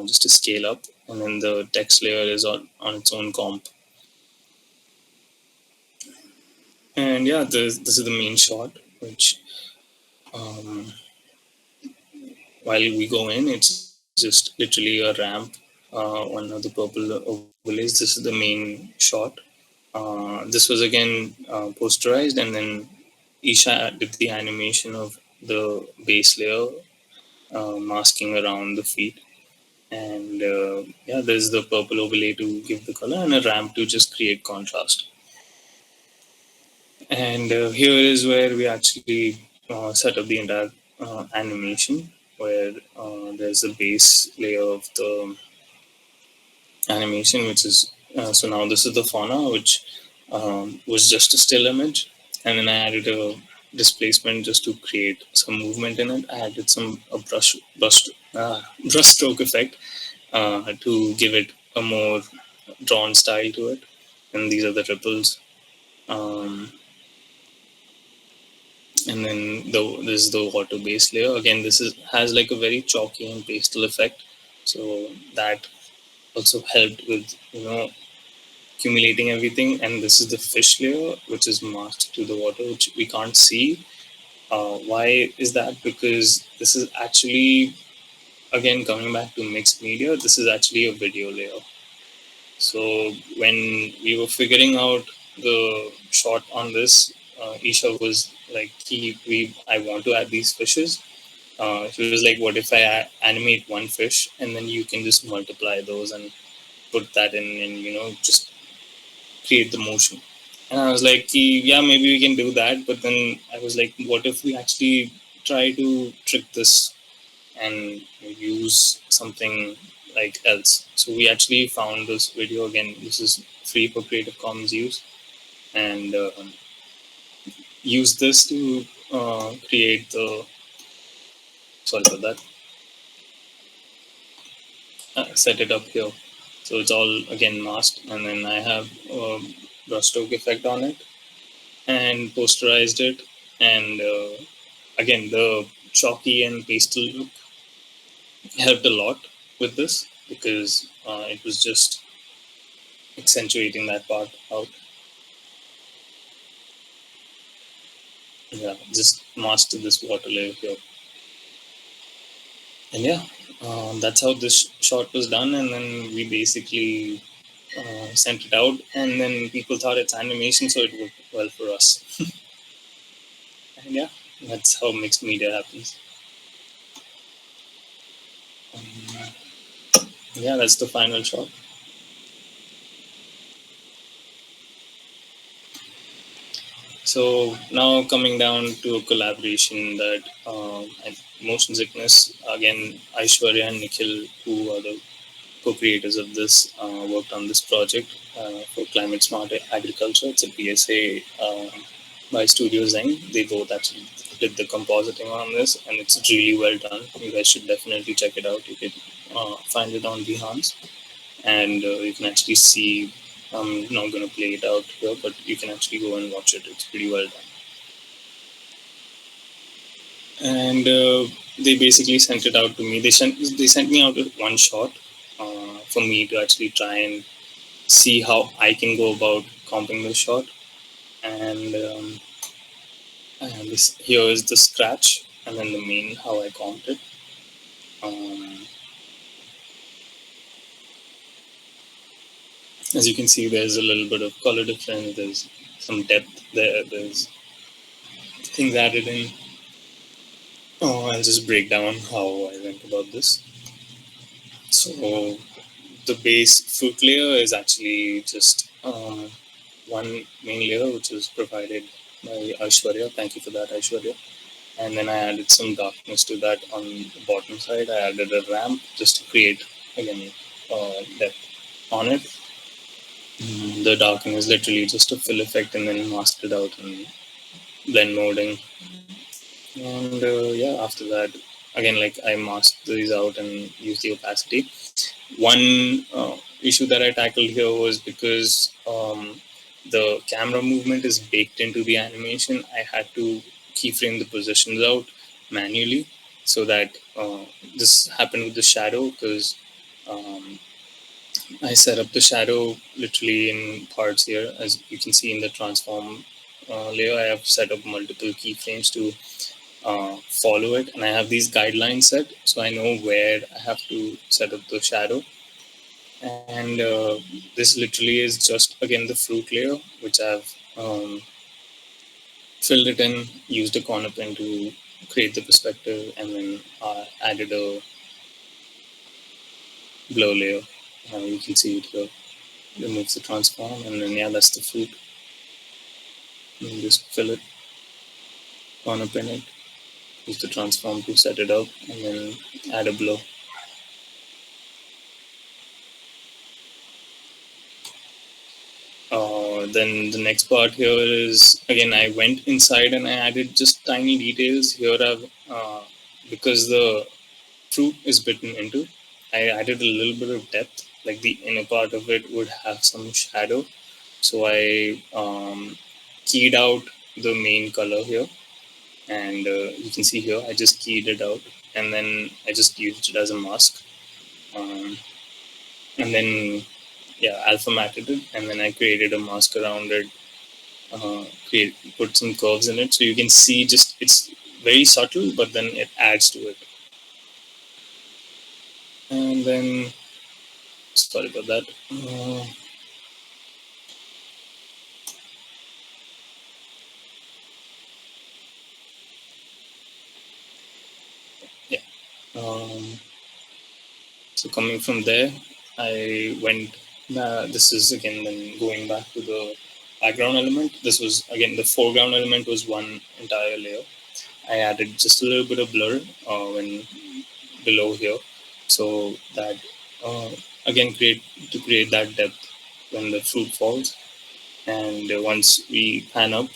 just to scale up. And then the text layer is on its own comp. And yeah, this is the main shot, which while we go in, it's just literally a ramp. One of the purple overlays. This is the main shot. This was again posterized, and then Isha did the animation of the base layer masking around the feet. And yeah, there's the purple overlay to give the color, and a ramp to just create contrast. And here is where we actually set up the entire animation, where there's a base layer of the animation, which is so now this is the fauna, which was just a still image, and then I added a displacement just to create some movement in it. I added some brush stroke effect to give it a more drawn style to it, and these are the ripples. And then this is the water base layer. Again, this has like a very chalky and pastel effect, so that also helped with accumulating everything. And this is the fish layer, which is masked to the water, which we can't see. Why is that? Because this is actually, again, coming back to mixed media, this is actually a video layer. So when we were figuring out the shot on this, Isha was like, I want to add these fishes. She was like, what if I animate one fish, and then you can just multiply those and put that in and just create the motion. And I was like, yeah, maybe we can do that. But then I was like, what if we actually try to trick this and use something like else? So we actually found this video. Again, this is free for Creative Commons use, and use this to create the, sorry for that, set it up here. So it's all again masked, and then I have a brushstroke effect on it and posterized it. And again, the chalky and pastel look helped a lot with this, because it was just accentuating that part out. Yeah, just masked this water layer here. And yeah, that's how this shot was done. And then we basically sent it out, and then people thought it's animation, so it worked well for us. And yeah, that's how mixed media happens. Yeah, that's the final shot. So now coming down to a collaboration that at Motion Sickness, again, Aishwarya and Nikhil, who are the co-creators of this, worked on this project for climate smart agriculture. It's a PSA by Studio Zen. They both actually did the compositing on this, and it's really well done. You guys should definitely check it out. You can find it on Behance, and you can actually see. I'm not going to play it out here, but you can actually go and watch it. It's pretty well done. And they basically sent it out to me. They sent me out one shot for me to actually try and see how I can go about comping the shot. And this here is the scratch, and then the main how I comped it. As you can see, there's a little bit of color difference. There's some depth there. There's things added in. I'll just break down how I went about this. So the base fruit layer is actually just one main layer, which is provided by Aishwarya. Thank you for that, Aishwarya. And then I added some darkness to that on the bottom side. I added a ramp just to create, again, depth on it. The darkening is literally just a fill effect and then masked it out in blend molding. And yeah, after that, again, like I masked these out and used the opacity. One issue that I tackled here was because the camera movement is baked into the animation. I had to keyframe the positions out manually, so that this happened with the shadow, because I set up the shadow literally in parts here. As you can see in the transform layer, I have set up multiple keyframes to follow it, and I have these guidelines set, so I know where I have to set up the shadow. And this literally is just, again, the fruit layer, which I've filled it in, used a corner pen to create the perspective, and then added a blur layer. You can see it here. Removes the transform, and then yeah, that's the fruit. And just fill it, corner pen it, use the transform to set it up, and then add a blur. Then the next part here is, again, I went inside and I added just tiny details. Here I've, because the fruit is bitten into, I added a little bit of depth, like the inner part of it would have some shadow. So I keyed out the main color here, and you can see here, I just keyed it out, and then I just used it as a mask. And then yeah, alpha matted it, and then I created a mask around it, put some curves in it, so you can see just it's very subtle, but then it adds to it. And then, sorry about that. Yeah. So coming from there, I went. This is again then going back to the background element. This was again the foreground element was one entire layer. I added just a little bit of blur when below here, so that again create that depth when the fruit falls. And once we pan up,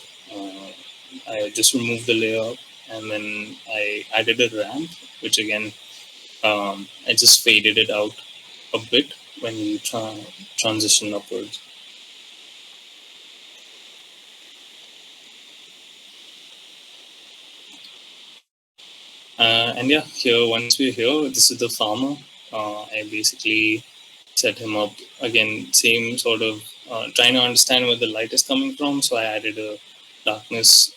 I just removed the layer up, and then I added a ramp, which again I just faded it out a bit when you transition upwards. And yeah, here, once we're here, this is the farmer. I basically set him up again, same sort of trying to understand where the light is coming from. So I added a darkness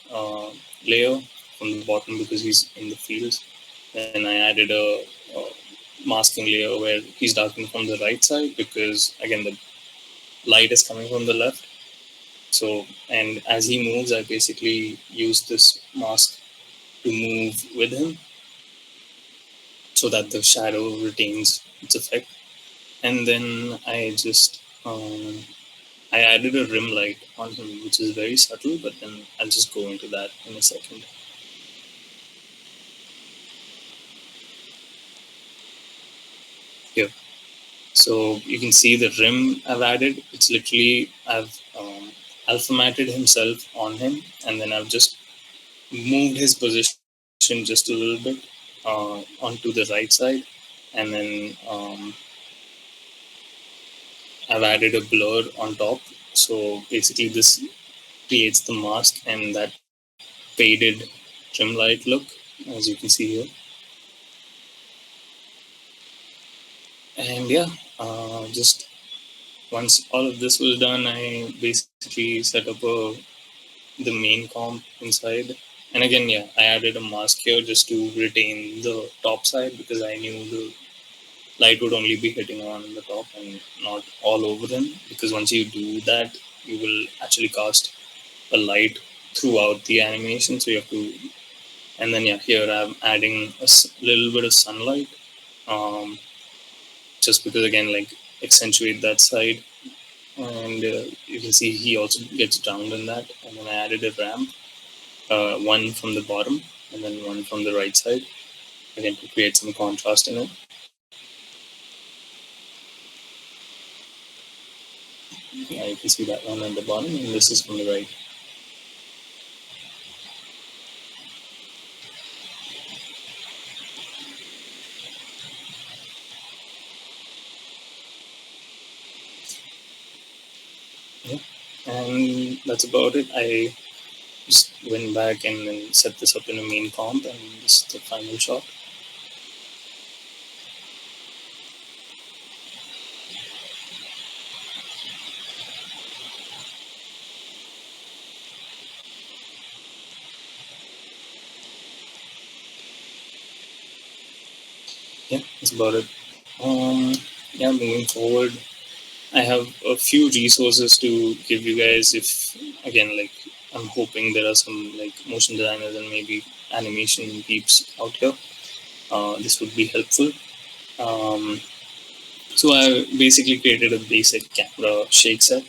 layer from the bottom because he's in the fields. Then I added a masking layer where he's darkening from the right side because again, the light is coming from the left. So, and as he moves, I basically use this mask to move with him, so that the shadow retains its effect. And then I just I added a rim light on him, which is very subtle, but then I'll just go into that in a second. Here. So you can see the rim I've added. It's literally, I've alpha matted himself on him, and then I've just moved his position just a little bit onto the right side, and then I've added a blur on top. So basically this creates the mask and that faded trim light look, as you can see here. And yeah, just once all of this was done, I basically set up the main comp inside. And again, yeah, I added a mask here just to retain the top side, because I knew the light would only be hitting on the top and not all over them, because once you do that, you will actually cast a light throughout the animation. So you have to, and then yeah, here I'm adding a little bit of sunlight, just because again, like, accentuate that side. And you can see he also gets drowned in that. And then I added a ramp, one from the bottom and then one from the right side, again to create some contrast in it. Yeah, you can see that one on the bottom, and this is from the right. Yeah, and that's about it. I just went back and then set this up in a main comp, and this is the final shot. Yeah, that's about it. Yeah, moving forward, I have a few resources to give you guys. If again, like, I'm hoping there are some like motion designers and maybe animation peeps out here. This would be helpful. So I basically created a basic camera shake set.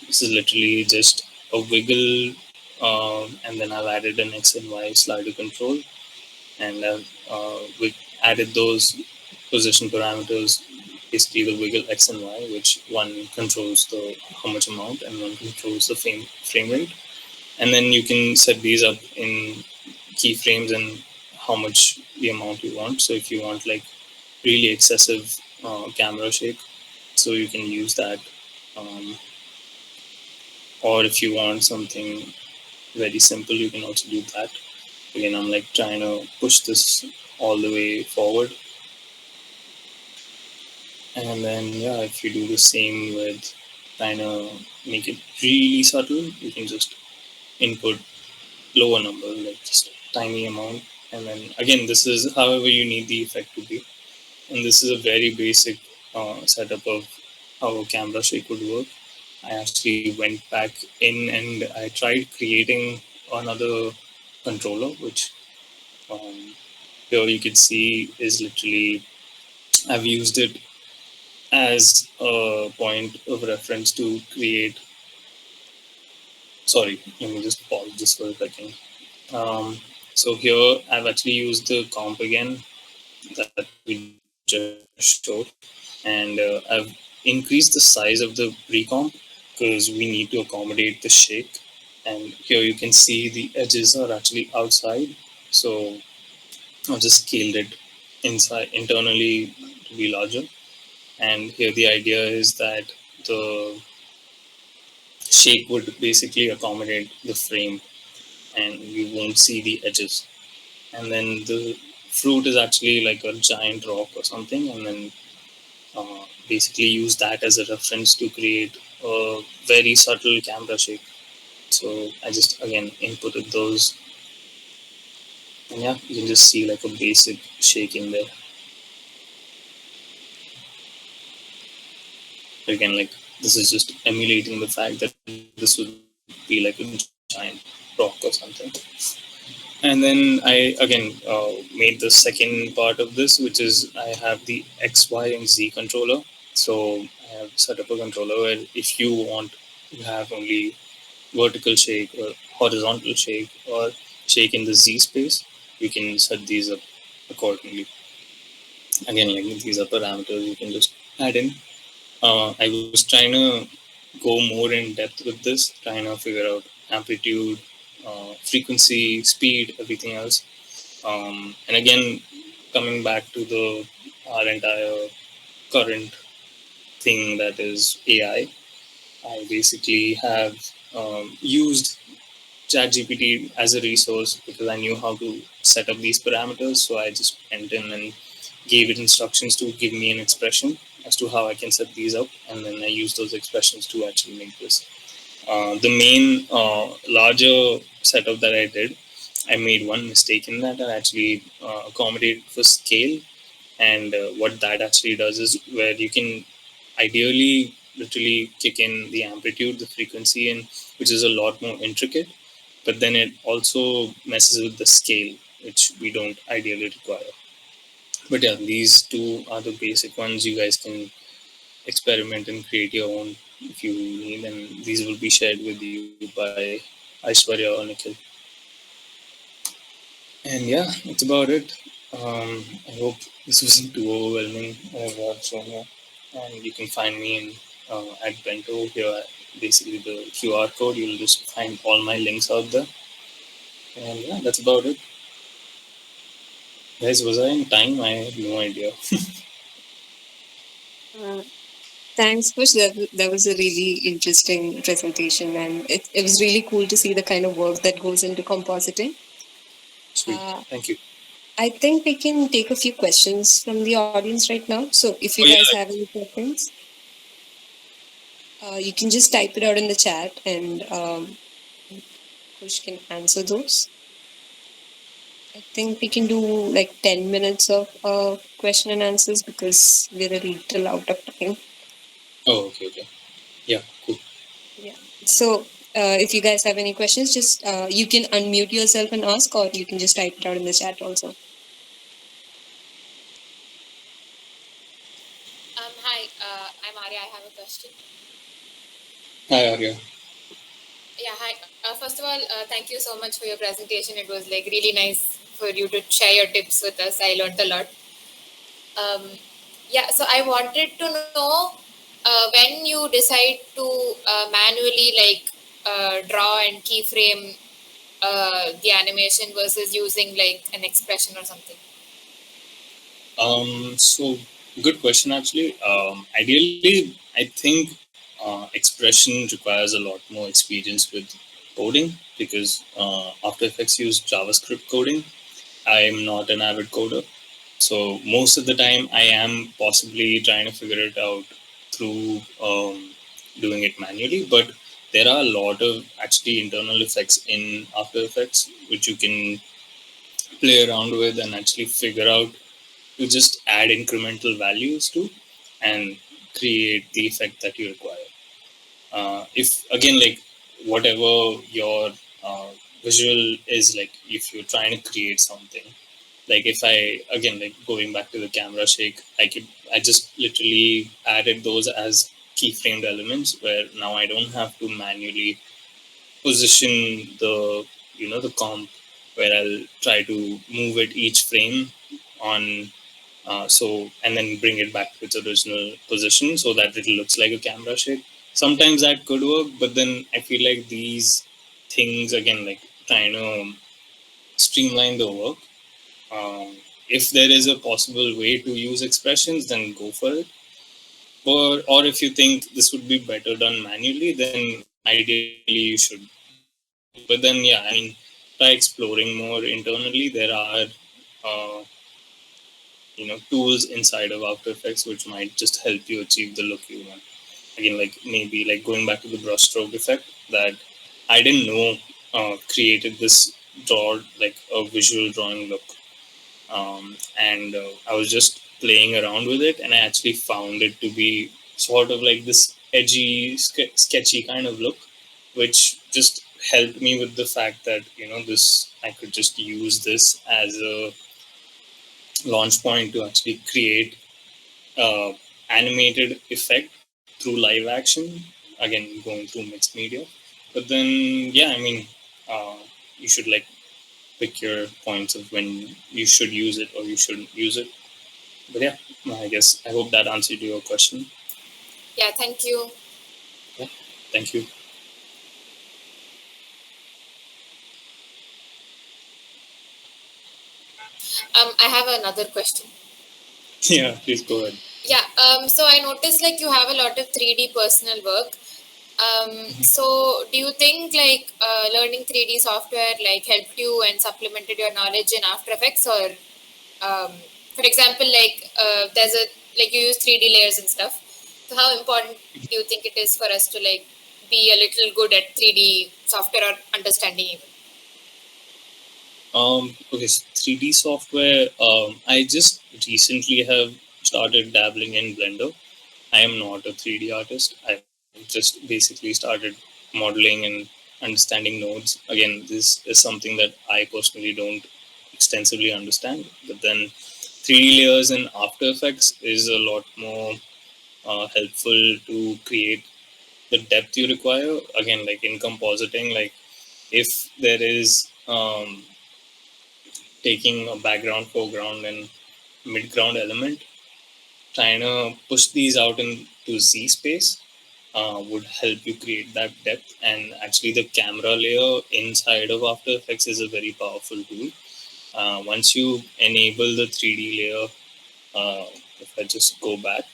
This is literally just a wiggle, and then I've added an X and Y slider control, and I've added those position parameters, basically the wiggle X and Y, which one controls the how much amount and one controls the frame rate. And then you can set these up in keyframes and how much the amount you want. So if you want like really excessive camera shake, so you can use that. Or if you want something very simple, you can also do that. Again, I'm like trying to push this all the way forward. And then, yeah, if you do the same with trying to make it really subtle, you can just input lower number, like just tiny amount. And then again, this is however you need the effect to be. And this is a very basic setup of how a camera shake would work. I actually went back in and I tried creating another controller, which here you can see is literally, I've used it as a point of reference to create. Sorry, let me just pause this for a second. So here I've actually used the comp again that we just showed, and I've increased the size of the pre-comp because we need to accommodate the shake. And here you can see the edges are actually outside, so I've just scaled it inside internally to be larger. And here the idea is that the shake would basically accommodate the frame and you won't see the edges. And then the fruit is actually like a giant rock or something, and then basically use that as a reference to create a very subtle camera shake. So I just again inputted those, and yeah, you can just see like a basic shake in there. Again, like, this is just emulating the fact that this would be like a giant rock or something. And then I again made the second part of this, which is I have the X, Y, and Z controller. So I have set up a controller where if you want to have only vertical shake or horizontal shake or shake in the Z space, you can set these up accordingly. Again, like these are parameters you can just add in. I was trying to go more in depth with this, trying to figure out amplitude, frequency, speed, everything else. And again, coming back to the our entire current thing that is AI, I basically have used ChatGPT as a resource because I knew how to set up these parameters. So I just went in and gave it instructions to give me an expression as to how I can set these up, and then I used those expressions to actually make this. The main larger setup that I did, I made one mistake in that. I actually accommodated for scale, and what that actually does is where you can ideally literally kick in the amplitude, the frequency, and which is a lot more intricate, but then it also messes with the scale, which we don't ideally require. But yeah, these two are the basic ones. You guys can experiment and create your own if you need, and these will be shared with you by Aishwarya or Nikhil. And yeah, that's about it. I hope this wasn't too overwhelming. So yeah, and you can find me in at Bento here. Basically, the QR code. You'll just find all my links out there. And yeah, that's about it. Guys, was I in time? I have no idea. Uh, Thanks, Kush. That was a really interesting presentation, and it was really cool to see the kind of work that goes into compositing. Sweet. Thank you. I think we can take a few questions from the audience right now. So if you Oh, yeah. guys have any questions, you can just type it out in the chat, and Kush can answer those. I think we can do like 10 minutes of question and answers because we're a little out of time. Oh, okay. Yeah, cool. Yeah. So if you guys have any questions, just you can unmute yourself and ask, or you can just type it out in the chat also. Hi, I'm Arya. I have a question. Hi, Arya. Yeah, hi. First of all, thank you so much for your presentation. It was like really nice for you to share your tips with us. I learned a lot. Yeah, so I wanted to know when you decide to manually draw and keyframe the animation versus using like an expression or something. So good question actually. Ideally, I think expression requires a lot more experience with coding because After Effects use JavaScript coding. I am not an avid coder, so most of the time I am possibly trying to figure it out through doing it manually. But there are a lot of actually internal effects in After Effects which you can play around with and actually figure out to just add incremental values to and create the effect that you require. If again, like whatever your visual is, like if you're trying to create something, like if I again like going back to the camera shake, I just literally added those as keyframed elements where now I don't have to manually position the comp where I'll try to move it each frame on and then bring it back to its original position so that it looks like a camera shake. Sometimes that could work, but then I feel like these things again, like trying to streamline the work. If there is a possible way to use expressions, then go for it. Or if you think this would be better done manually, then ideally you should do it. But then yeah, I mean, try exploring more internally. There are uh, tools inside of After Effects which might just help you achieve the look you want. Again, like maybe like going back to the brushstroke effect that I didn't know created this draw like a visual drawing look, and I was just playing around with it, and I actually found it to be sort of like this edgy, sketchy kind of look, which just helped me with the fact that this I could just use this as a launch point to actually create animated effect through live action, again going through mixed media. But then, yeah, I mean, you should like pick your points of when you should use it or you shouldn't use it. But yeah, I guess I hope that answered your question. Yeah, thank you. Yeah, thank you. I have another question. Yeah, please go ahead. Yeah, so I noticed like you have a lot of 3D personal work. So do you think like learning 3D software like helped you and supplemented your knowledge in After Effects, or for example, like there's a like you use 3D layers and stuff. So how important do you think it is for us to like be a little good at 3D software or understanding even? Okay, so 3D software. I just recently have started dabbling in Blender. I am not a 3D artist. I've just basically started modeling and understanding nodes. Again, this is something that I personally don't extensively understand. But then 3D layers in After Effects is a lot more helpful to create the depth you require. Again, like in compositing, like if there is taking a background, foreground, and midground element, trying to push these out into Z space would help you create that depth. And actually, the camera layer inside of After Effects is a very powerful tool. Once you enable the 3D layer, if I just go back,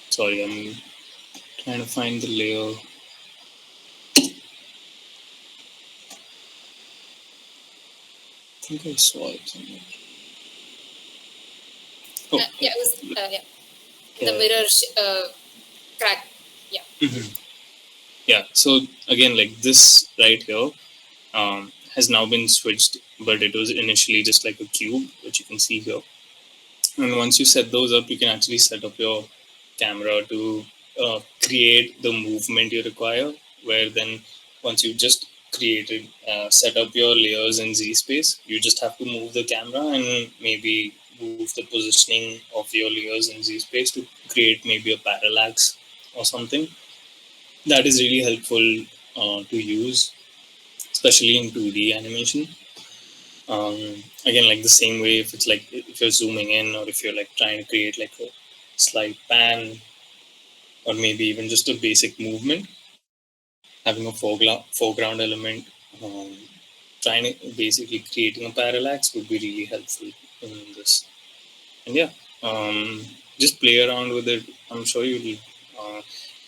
sorry, I'm trying to find the layer. I think I saw it somewhere. Oh, Yeah, it was yeah. The yeah. mirror crack. Yeah. Yeah, so again, like this right here has now been switched, but it was initially just like a cube, which you can see here. And once you set those up, you can actually set up your camera to create the movement you require, where then once you've just created, set up your layers in Z space, you just have to move the camera and maybe move the positioning of your layers in Z space to create maybe a parallax or something. That is really helpful to use, especially in 2D animation. Again, like the same way, if it's like if you're zooming in or if you're like trying to create like a slight pan or maybe even just a basic movement, having a foreground element, trying to basically creating a parallax would be really helpful in this. And yeah, just play around with it. I'm sure you'll.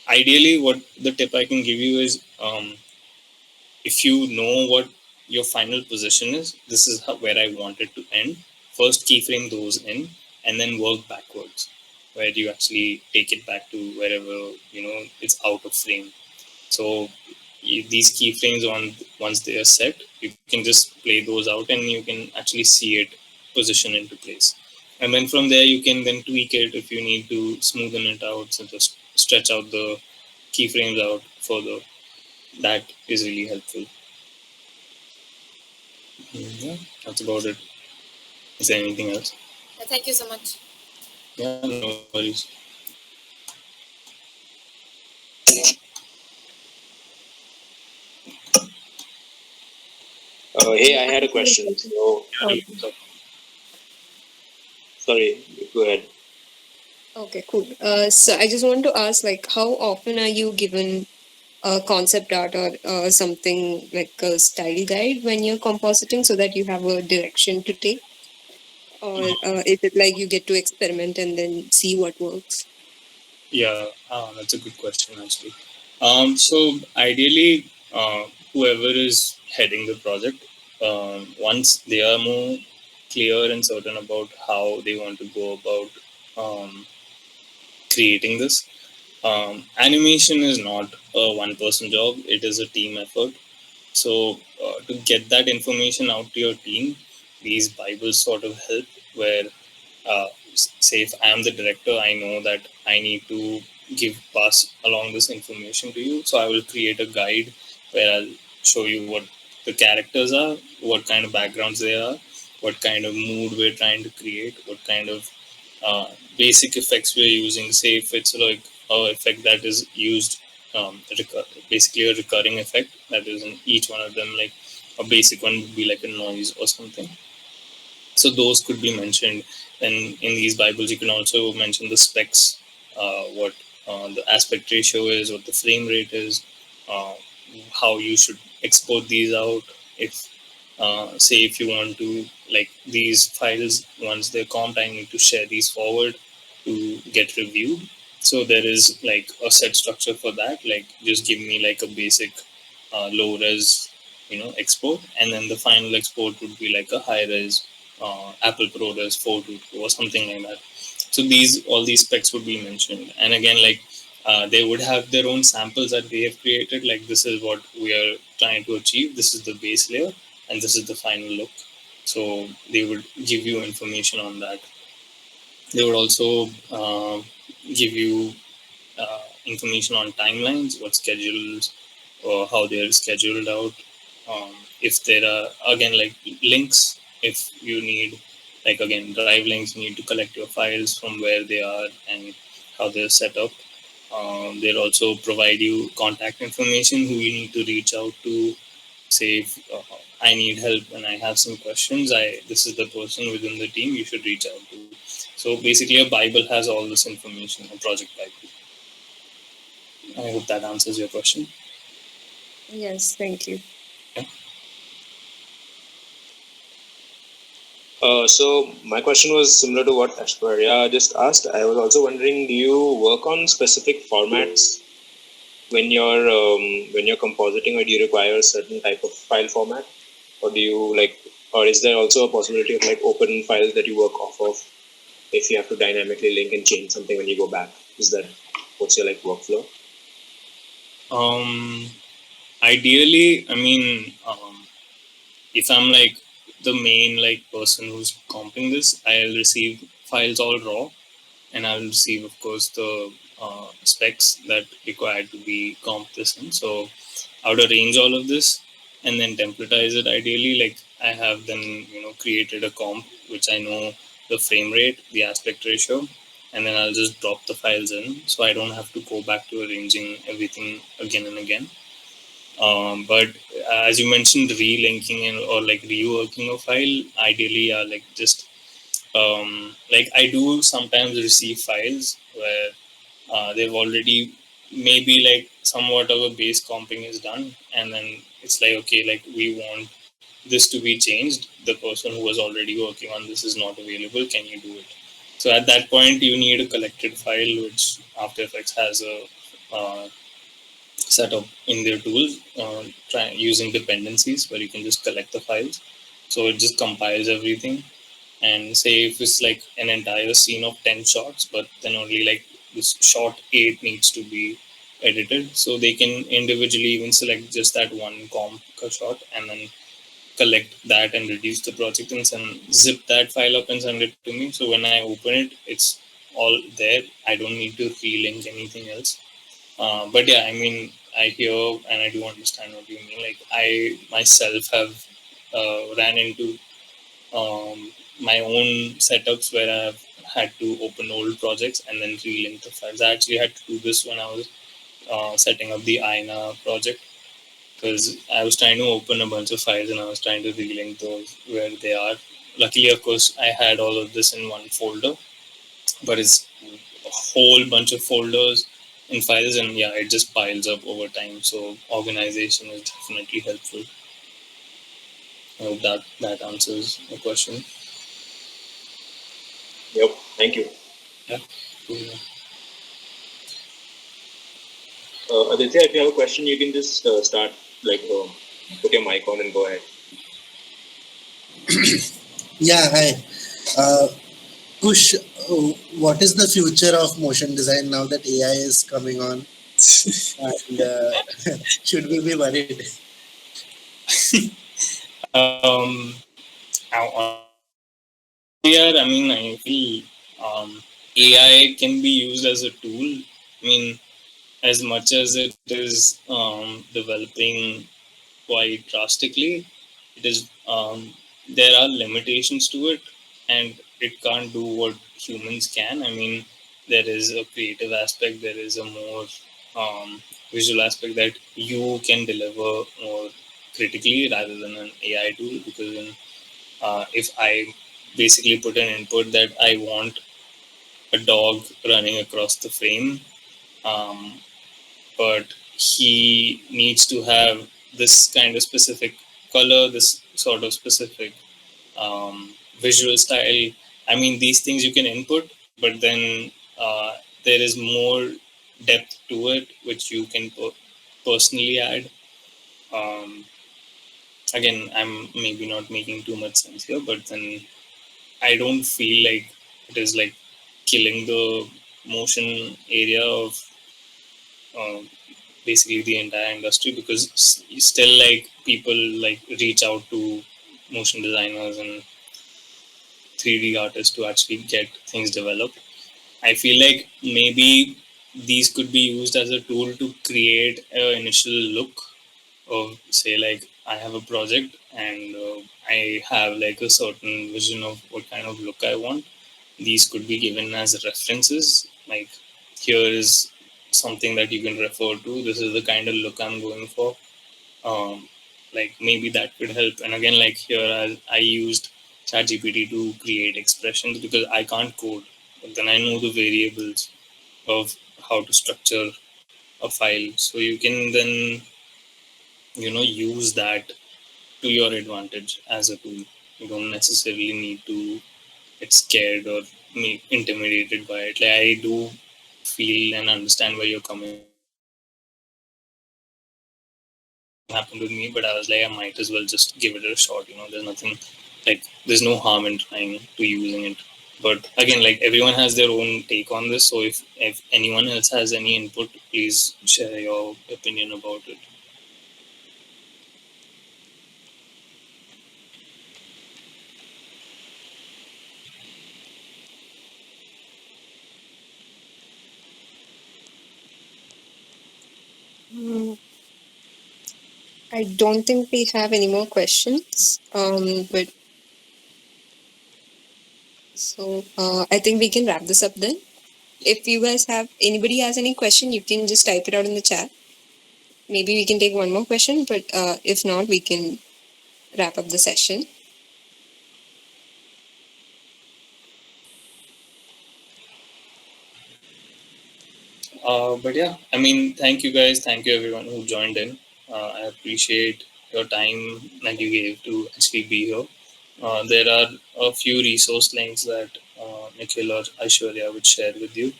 Ideally, what the tip I can give you is if you know what your final position is, this is where I want it to end. First, keyframe those in, and then work backwards, where you actually take it back to wherever it's out of frame. So these keyframes, once they are set, you can just play those out, and you can actually see it position into place. And then from there, you can then tweak it if you need to smoothen it out, so just stretch out the keyframes out further. That is really helpful. Yeah, that's about it. Is there anything else? Thank you so much. Yeah, no worries. Hey, I had a question. So, sorry, go ahead. Okay, cool. So I just want to ask, like, how often are you given a concept art or something like a style guide when you're compositing so that you have a direction to take? Or is it like you get to experiment and then see what works? Yeah, that's a good question, actually. So ideally, whoever is heading the project, once they are more clear and certain about how they want to go about creating this, animation is not a one-person job. It is a team effort. So to get that information out to your team, these Bibles sort of help where, say if I am the director, I know that I need to pass along this information to you. So I will create a guide where I'll show you what the characters are, what kind of backgrounds they are, what kind of mood we're trying to create, what kind of basic effects we're using. Say if it's like a effect that is used, basically a recurring effect that is in each one of them, like a basic one would be like a noise or something. So those could be mentioned. And in these Bibles, you can also mention the specs, what the aspect ratio is, what the frame rate is, uh, how you should export these out. If say if you want to, like, these files, once they're comped, I need to share these forward to get reviewed. So there is like a set structure for that. Like, just give me like a basic low res, export, and then the final export would be like a high res Apple ProRes 422 or something like that. So all these specs would be mentioned, and again, like, they would have their own samples that they have created. Like, this is what we are trying to achieve. This is the base layer, and this is the final look. So they would give you information on that. They would also give you information on timelines, what schedules, or how they're scheduled out. If there are, again, like, links, if you need, like, again, drive links, you need to collect your files from where they are and how they're set up. They'll also provide you contact information, who you need to reach out to. Say if I need help and I have some questions, this is the person within the team you should reach out to. So basically, a Bible has all this information, a project Bible. I hope that answers your question. Yes, thank you. So my question was similar to what Ashwarya just asked. I was also wondering, do you work on specific formats when you're compositing, or do you require a certain type of file format, or do you or is there also a possibility of like open files that you work off of if you have to dynamically link and change something when you go back? What's your like workflow? Ideally, I mean, if I'm like the main like person who's comping this, I'll receive files all raw, and I'll receive, of course, the specs that required to be comped this in. So I would arrange all of this and then templatize it. Ideally, like, I have then created a comp which I know the frame rate, the aspect ratio, and then I'll just drop the files in, so I don't have to go back to arranging everything again and again. But as you mentioned, relinking or like reworking a file, ideally, like, just like, I do sometimes receive files where they've already, maybe like somewhat of a base comping is done, and then it's like, okay, like, we want this to be changed. The person who was already working on this is not available. Can you do it? So at that point, you need a collected file, which After Effects has a setup in their tools, using dependencies where you can just collect the files. So it just compiles everything. And say if it's like an entire scene of 10 shots, but then only like this shot 8 needs to be edited, so they can individually even select just that one comp shot and then collect that and reduce the project and zip that file up and send it to me. So when I open it, it's all there. I don't need to relink anything else. But yeah, I mean, I hear and I do understand what you mean. Like, I myself have ran into my own setups where I've had to open old projects and then relink the files. I actually had to do this when I was setting up the Aaina project, because I was trying to open a bunch of files and I was trying to relink those where they are. Luckily, of course, I had all of this in one folder, but it's a whole bunch of folders and files, and yeah, it just piles up over time. So organization is definitely helpful. I hope that answers the question. Yep, thank you. Yeah. Aditya, if you have a question, you can just start, put your mic on and go ahead. Yeah, hi. Kush, what is the future of motion design now that AI is coming on? And should we be worried? Yeah, I mean, I feel AI can be used as a tool I mean, as much as it is developing quite drastically, it is there are limitations to it, and it can't do what humans can. I mean, there is a creative aspect, there is a more visual aspect that you can deliver more critically rather than an AI tool. Because if I basically put an input that I want a dog running across the frame, um, but he needs to have this kind of specific color, this sort of specific visual style. I mean, these things you can input, but then there is more depth to it, which you can personally add. Um, Again, I'm maybe not making too much sense here, but then I don't feel like it is like killing the motion area of uh, basically the entire industry, because still like people like reach out to motion designers and 3D artists to actually get things developed. I feel like maybe these could be used as a tool to create an initial look of, say, like I have a project and I have like a certain vision of what kind of look I want. These could be given as references, like here is something that you can refer to, this is the kind of look I'm going for. um, like maybe that could help. And again, like here I used ChatGPT to create expressions because I can't code, but then I know the variables of how to structure a file, so you can then use that to your advantage as a tool. You don't necessarily need to get scared or intimidated by it. Like, I do feel and understand where you're coming happened with me, but I was like, I might as well just give it a shot. There's nothing, like, there's no harm in trying to using it. But again, like, everyone has their own take on this. So if anyone else has any input, please share your opinion about it. I don't think we have any more questions. But so I think we can wrap this up then. If you guys have anybody has any question, you can just type it out in the chat. Maybe we can take one more question, but if not, we can wrap up the session. But yeah, I mean, thank you guys. Thank you everyone who joined in. I appreciate your time that you gave to actually be here. There are a few resource links that Nikhil or Aishwarya would share with you.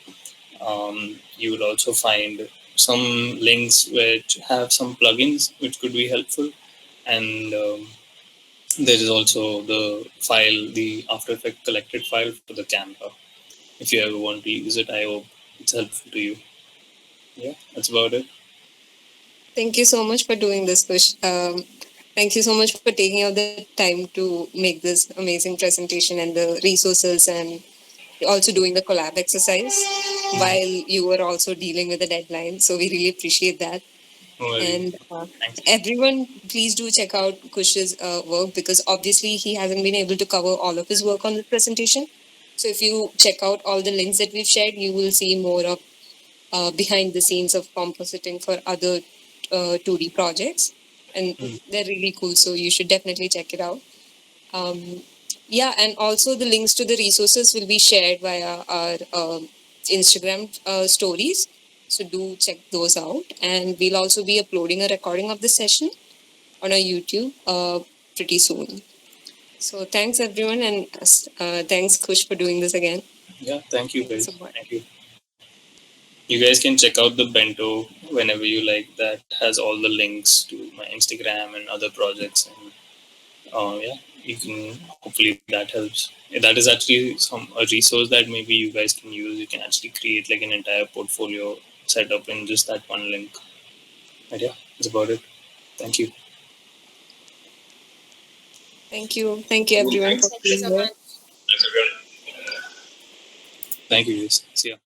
You will also find some links which have some plugins which could be helpful. And there is also the file, the After Effects collected file for the camera. If you ever want to use it, I hope it's helpful to you. Yeah, that's about it. Thank you so much for doing this, Kush. Thank you so much for taking out the time to make this amazing presentation and the resources, and also doing the collab exercise while you were also dealing with the deadline. So we really appreciate that. And everyone, please do check out Kush's work, because obviously he hasn't been able to cover all of his work on the presentation. So if you check out all the links that we've shared, you will see more of behind the scenes of compositing for other 2D projects. And they're really cool. So you should definitely check it out. Yeah, and also the links to the resources will be shared via our Instagram stories. So do check those out. And we'll also be uploading a recording of the session on our YouTube pretty soon. So thanks everyone, and thanks Kush for doing this again. Yeah, thank you guys. So much. Thank you. You guys can check out the bento whenever you like. That has all the links to my Instagram and other projects. And yeah, you can, hopefully that helps. That is actually a resource that maybe you guys can use. You can actually create like an entire portfolio setup in just that one link. But yeah, that's about it. Thank you. Thank you everyone for Thank you being so here. much. Thank you guys. See ya.